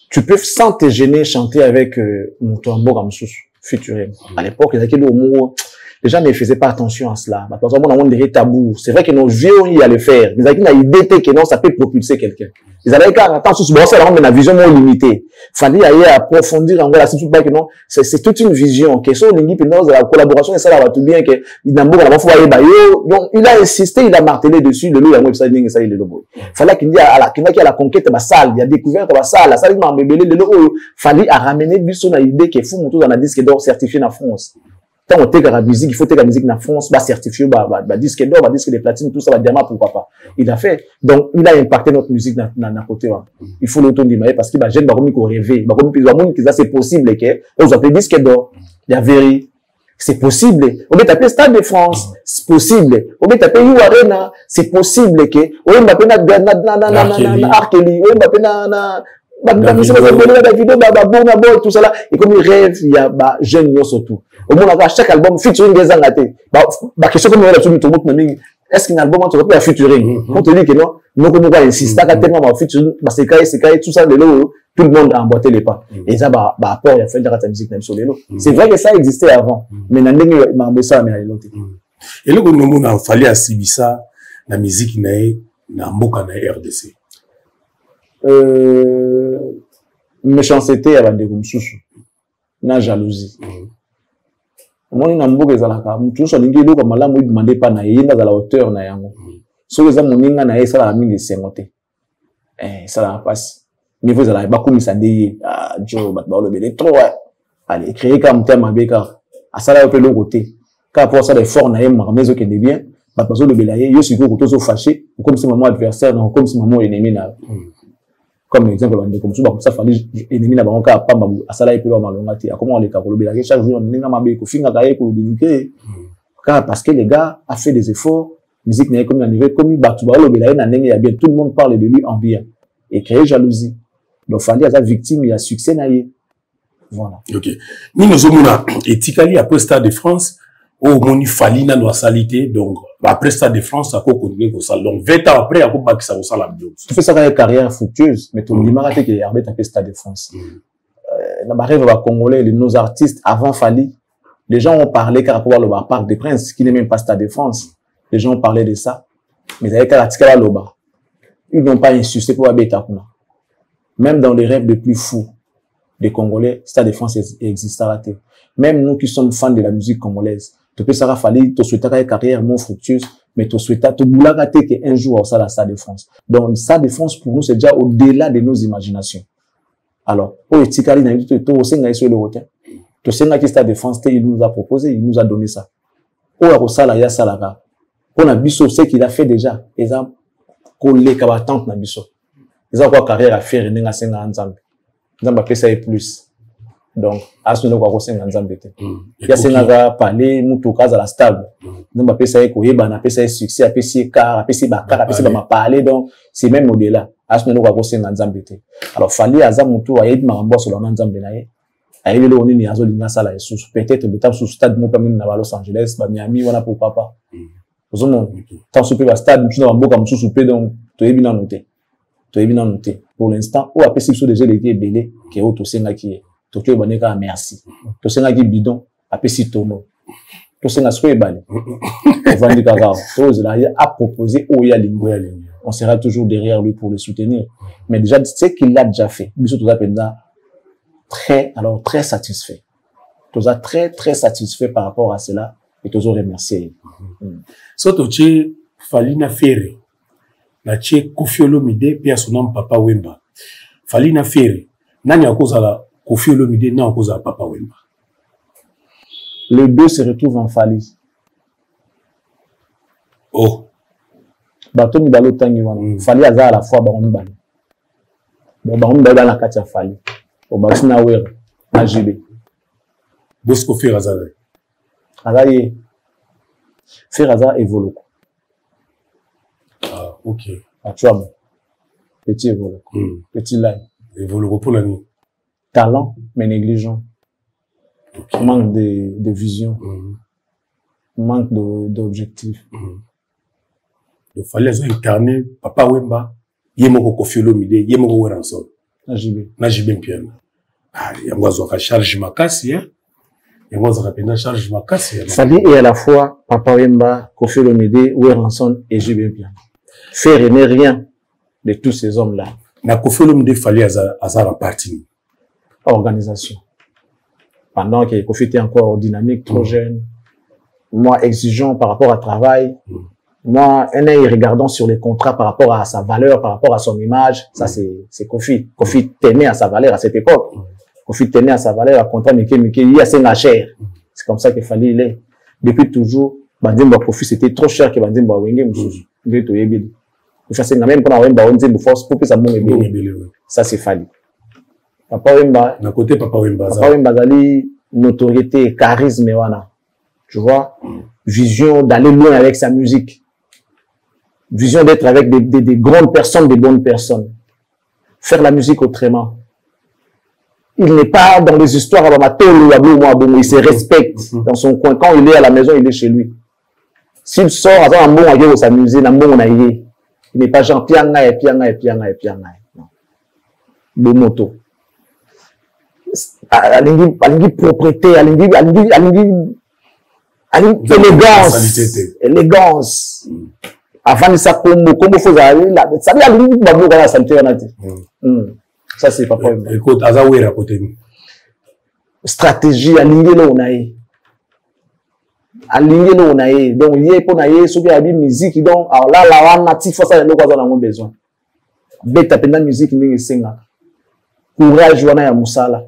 tu peux sans te gêner chanter avec Mutombo Ramsus featuring à l'époque il y avait les gens ne faisaient pas attention à cela parce qu'on a des tabous c'est vrai que nos vieux y allaient faire mais avec une idée que non ça peut propulser quelqu'un ils allaient car attention c'est bon ça rend la vision moins limitée Fali aller approfondir en voilà c'est tout pas que non c'est toute une vision que sur l'équipe non la collaboration et ça va tout bien que il n'a pas faut aller bayo donc il a insisté il a martelé dessus le loup website ça il est le beau fallait qu'il y a la conquête ma salle il a découvert la salle m'a bébélé le loup Fali a ramené biso na idée que fou tout dans la disque d'or certifié en France. Tant on la musique, il faut que la musique en France va certifier, disque d'or, disque de platine, tout ça, va diamant, pourquoi pas. Il a fait. Donc, il a impacté notre musique dans côté. Il faut l'auto-dimailler parce qu'il va jeune, qu'on rêver. C'est possible que, on appelle disque d'or. Il y a Véry. C'est possible. On peut taper Stade de France. C'est possible. On peut taper You Arena. C'est possible que, on peut taper Arkeli. On peut taper tout ça là. Et comme il rêve, il y a, jeune, surtout. Au moins, à chaque album, featuring des angatés. Question comme on a tout le monde, est-ce qu'un album, tu peux featuring? On te dit que non, nous, comme on va insister, à tellement featuring, c'est carré, tout ça, tout le monde a emboîté les pas. Et ça, apport, il a fait de la musique, même sur les lots. C'est vrai que ça existait avant. Mais n'a pas ça, mais l'autre. Et là, nous avons fallu à Sibissa, la musique, n'a pas RDC. Méchanceté, à la dégoût, na jalousie. Moi, il y a un peu de choses. Tout ça, il y a des gens qui demandent pas na yinda à la hauteur na yango. So les gens moninga na ça la mingi sengote. Ça la passe. Niveau ça la ba comme ça ndeye. Joe bat ba le trop. Allez, créer comme thème abeka. à ça là, on peut le côté. Quand pour ça, les forts, on a un marmé, qui est bien, bah, parce que le bélaye, yo, si vous êtes fâché, comme si maman adversaire, non, comme si maman ennemi, comme exemple, on dit comme ça, fallait ennemi, là, on a pas, à ça là, il peut avoir mal, comment on les capable, le bélaye, chaque jour, on a un mabé, qu'on finit à gailler pour le béliquer. Parce que les gars a fait des efforts, musique n'est comme niveau, comme il bat, le bélaye, il y a bien, tout le monde parle de lui en bien. Et créer jalousie. Donc, fallait à sa victime, il y a succès, naïe. Voilà. Ok. Nous, nous sommes là, et Tikali, après Stade de France, au Moni Falina doit salité, donc, après Stade de France, ça peut continuer comme ça. Donc, 20 ans après, il y a pas qui ça va la bio. Tu fais ça dans une carrière fructueuse, mais tu me dis qu'il y a un Stade de France. Dans ma rêve, Congolais, nos artistes, avant Fali, les gens ont parlé car pour le Parc des Princes, qui n'est même pas Stade de France. Les gens ont parlé de ça. Mais ils avaient qu'à la Tikala Loba. Ils n'ont pas insisté pour Abeta. Même dans les rêves les plus fous des Congolais, Stade de France existera. Même nous qui sommes fans de la musique congolaise, tu peux savoir Fali, tu souhaites une carrière non fructueuse, mais tu souhaites qu'un jour au Stade de France. Donc, le Stade de France, pour nous, c'est déjà au-delà de nos imaginations. Alors, au Tikali, tu sais que Stade de France, il nous a proposé, il nous a donné ça. Au Arosala, ya Salaka. On a biso, ce qu'il a fait déjà. Ils ont collé kabatante na biso. Ils ont quoi carrière à faire, ils ont senga ensemble. Ils ont pas ça plus. Donc, à ce moment-là, ils ont ensemble. Il y a senga parler, mutuka za la stable. Ils ont pas ça ko yeba na pesa succès, apesi car, apesi bakar, apesi ba parler. Donc, c'est même au-delà. À ce moment-là, ils ont ensemble. Alors, fallait azam mutu a yeba mambo sur l'ensemble na ye. Aïe le oni ni azo linga sala sous peut-être le sous stade mo pamini na Los Angeles, ba Miami wana pourquoi pas. Ozomo tant souper ba stade tu na mboka msou souper donc to yebi na noter. To yebi na noter. Pour l'instant, o apesi so déjà l'été belé que o to senga ki to ke baneka merci. To senga ki bidon apesi tomo. To senga so e bale. Vandi kakao. To zela a proposé o ya lingo ya lingo. On sera toujours derrière lui pour le soutenir. Mais déjà c'est qu'il l'a déjà fait. Biso to zapenda très satisfait. Tous a très satisfait par rapport à cela et tous ont remercié. Soto che Falina Ferre, na che Koffi Olomide puis son nom Papa Wemba. Falina Ferre, nani a cause la Koffi Olomide na cause Papa Wemba. Les deux se retrouvent en Fali. Oh. Bato mi balo tangi wana. Fali aza à la fois ba mbali. Ba mbali dans la katia Fali. Au Baxina Wer, à GB. Bosco Ferrazade. Alaye. Ferrazade et Voloko. Ah, ok. Ah, tu vois, petit Voloko. Petit line. Et Voloko pour la nuit. Talent, mais négligent. Okay. Manque de vision. Manque d'objectif. Il fallait incarner Papa Wemba. Yemoko Koffi Olomide, Yemoko Weranson. Najibé Piano. Ah, il y a un charge makasi, hein. Il y a un charge makasi. Fali est à la fois Papa Wemba, Koffi Olomide, Weranson et Jibé Piano. Faire n'est rien de tous ces hommes-là. Na Koffi Olomide fallait à la partie. Organisation. Pendant que Koffi était encore dynamique, trop jeune, moi exigeant par rapport au travail, moi, un œil regardant sur les contrats par rapport à sa valeur, par rapport à son image, ça c'est Koffi. Koffi tenait à sa valeur à cette époque. Koffi tenait à sa valeur à contrat il y a assez cher. C'est comme ça qu'il fallait il est. Depuis toujours, Bandimba Koffi c'était trop cher que Bandimba Wenge Moussou. Même quand on a une force pour que ça monte. Ça c'est Fali. Papa Wemba. D'un côté Papa Wemba. Papa Wemba Zali, notoriété, charisme, voilà. Tu vois, vision d'aller loin avec sa musique. Vision d'être avec des grandes personnes, des bonnes personnes. Faire la musique autrement. Il n'est pas dans les histoires à il se respecte dans son coin. Quand il est à la maison, il est chez lui. S'il sort, à un bon à s'amuser, il n'est pas genre pianga et pianga et pianga et pianga. De moto. Alingi propreté, alingi élégance. Avant ça, comme faut aller là, ça vient alingi babu dans la santé ça c'est pas problème. Écoute, Azaoué à côté. Stratégie alingi là on a eu. Alingi là on a eu. Donc il y a pour naïe, ceux qui a dit musique donc alors là on a tif ça le quoi on a besoin. Bête à peine musique ni singa. Courage wana ya musala.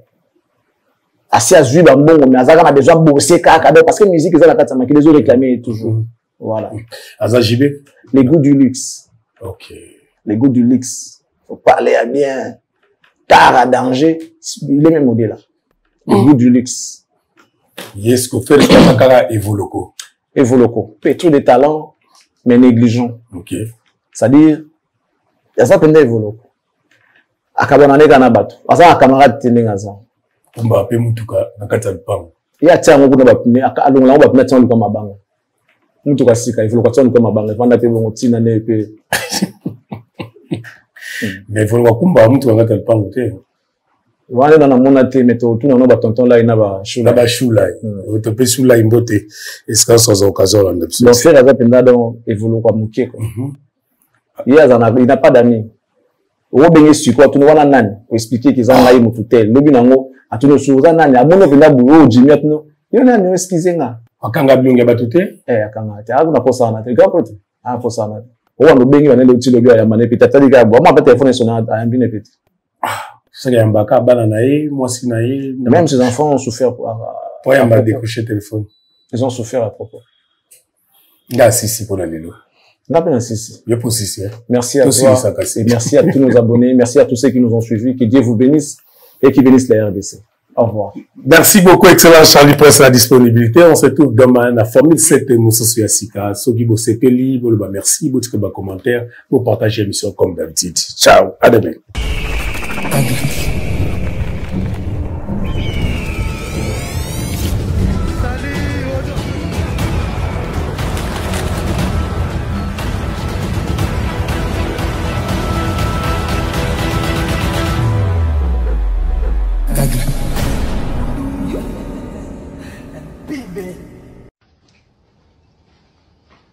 assez azui bambongo mais azaka na besoin bosser kaka parce que musique ça la carte ça qui les ont réclamé toujours voilà Azajibé les goûts du luxe. OK, les goûts du luxe, faut parler à bien tard à danger, il est même modèle là les goûts du luxe. Yes ko fait le kaka Evoloko pétro de talent mais négligent. OK, c'est-à-dire il y a ça pendant Evoloko akabana neka na bato asa camarade tenenga za kumba pe mutuka na kati ya lupango ya tiango kuna bapine alonga lango bapine tiango kwa mabanga mutuka sika Evoloko tiango kwa mabanga fanda pe bongo tina ne pe mais Evoloko kumba mutuka na kati ya lupango te wana na mona te meto tuna no batonton là ina ba shula to pe shula imbote esika sans occasion là ndepso donc faire ça pendant donc Evoloko muke ko il n'a pas d'amis. Au benye suko tu wana nani expliquer qu'ils ont laï mututel lobi nango atuno suza nani abono venda buyo jimi atuno yo nani excusenga akanga bilonga batute akanga te akuna posa na te gapoto posa na o ndo benye wana le utilo bia ya mane pita tali ka bo ma téléphone sona ayambine peti ça ya mbaka bana na ye mwasi na ye même ses enfants ont souffert pour yamba décrocher téléphone ils ont souffert à propos nga sisi pour la lelo. Merci à toi et merci à tous nos abonnés, merci à tous ceux qui nous ont suivis, que Dieu vous bénisse et qui bénisse la RDC. Au revoir. Merci beaucoup, excellent Charlie, pour la disponibilité. On se retrouve demain à la Formule 7 Moussosu Yassika. Soki bo sepeli, merci, bo tike ba commentaire, bo partager l'émission comme d'habitude. Ciao, à demain.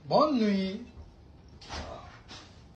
Bonne nuit.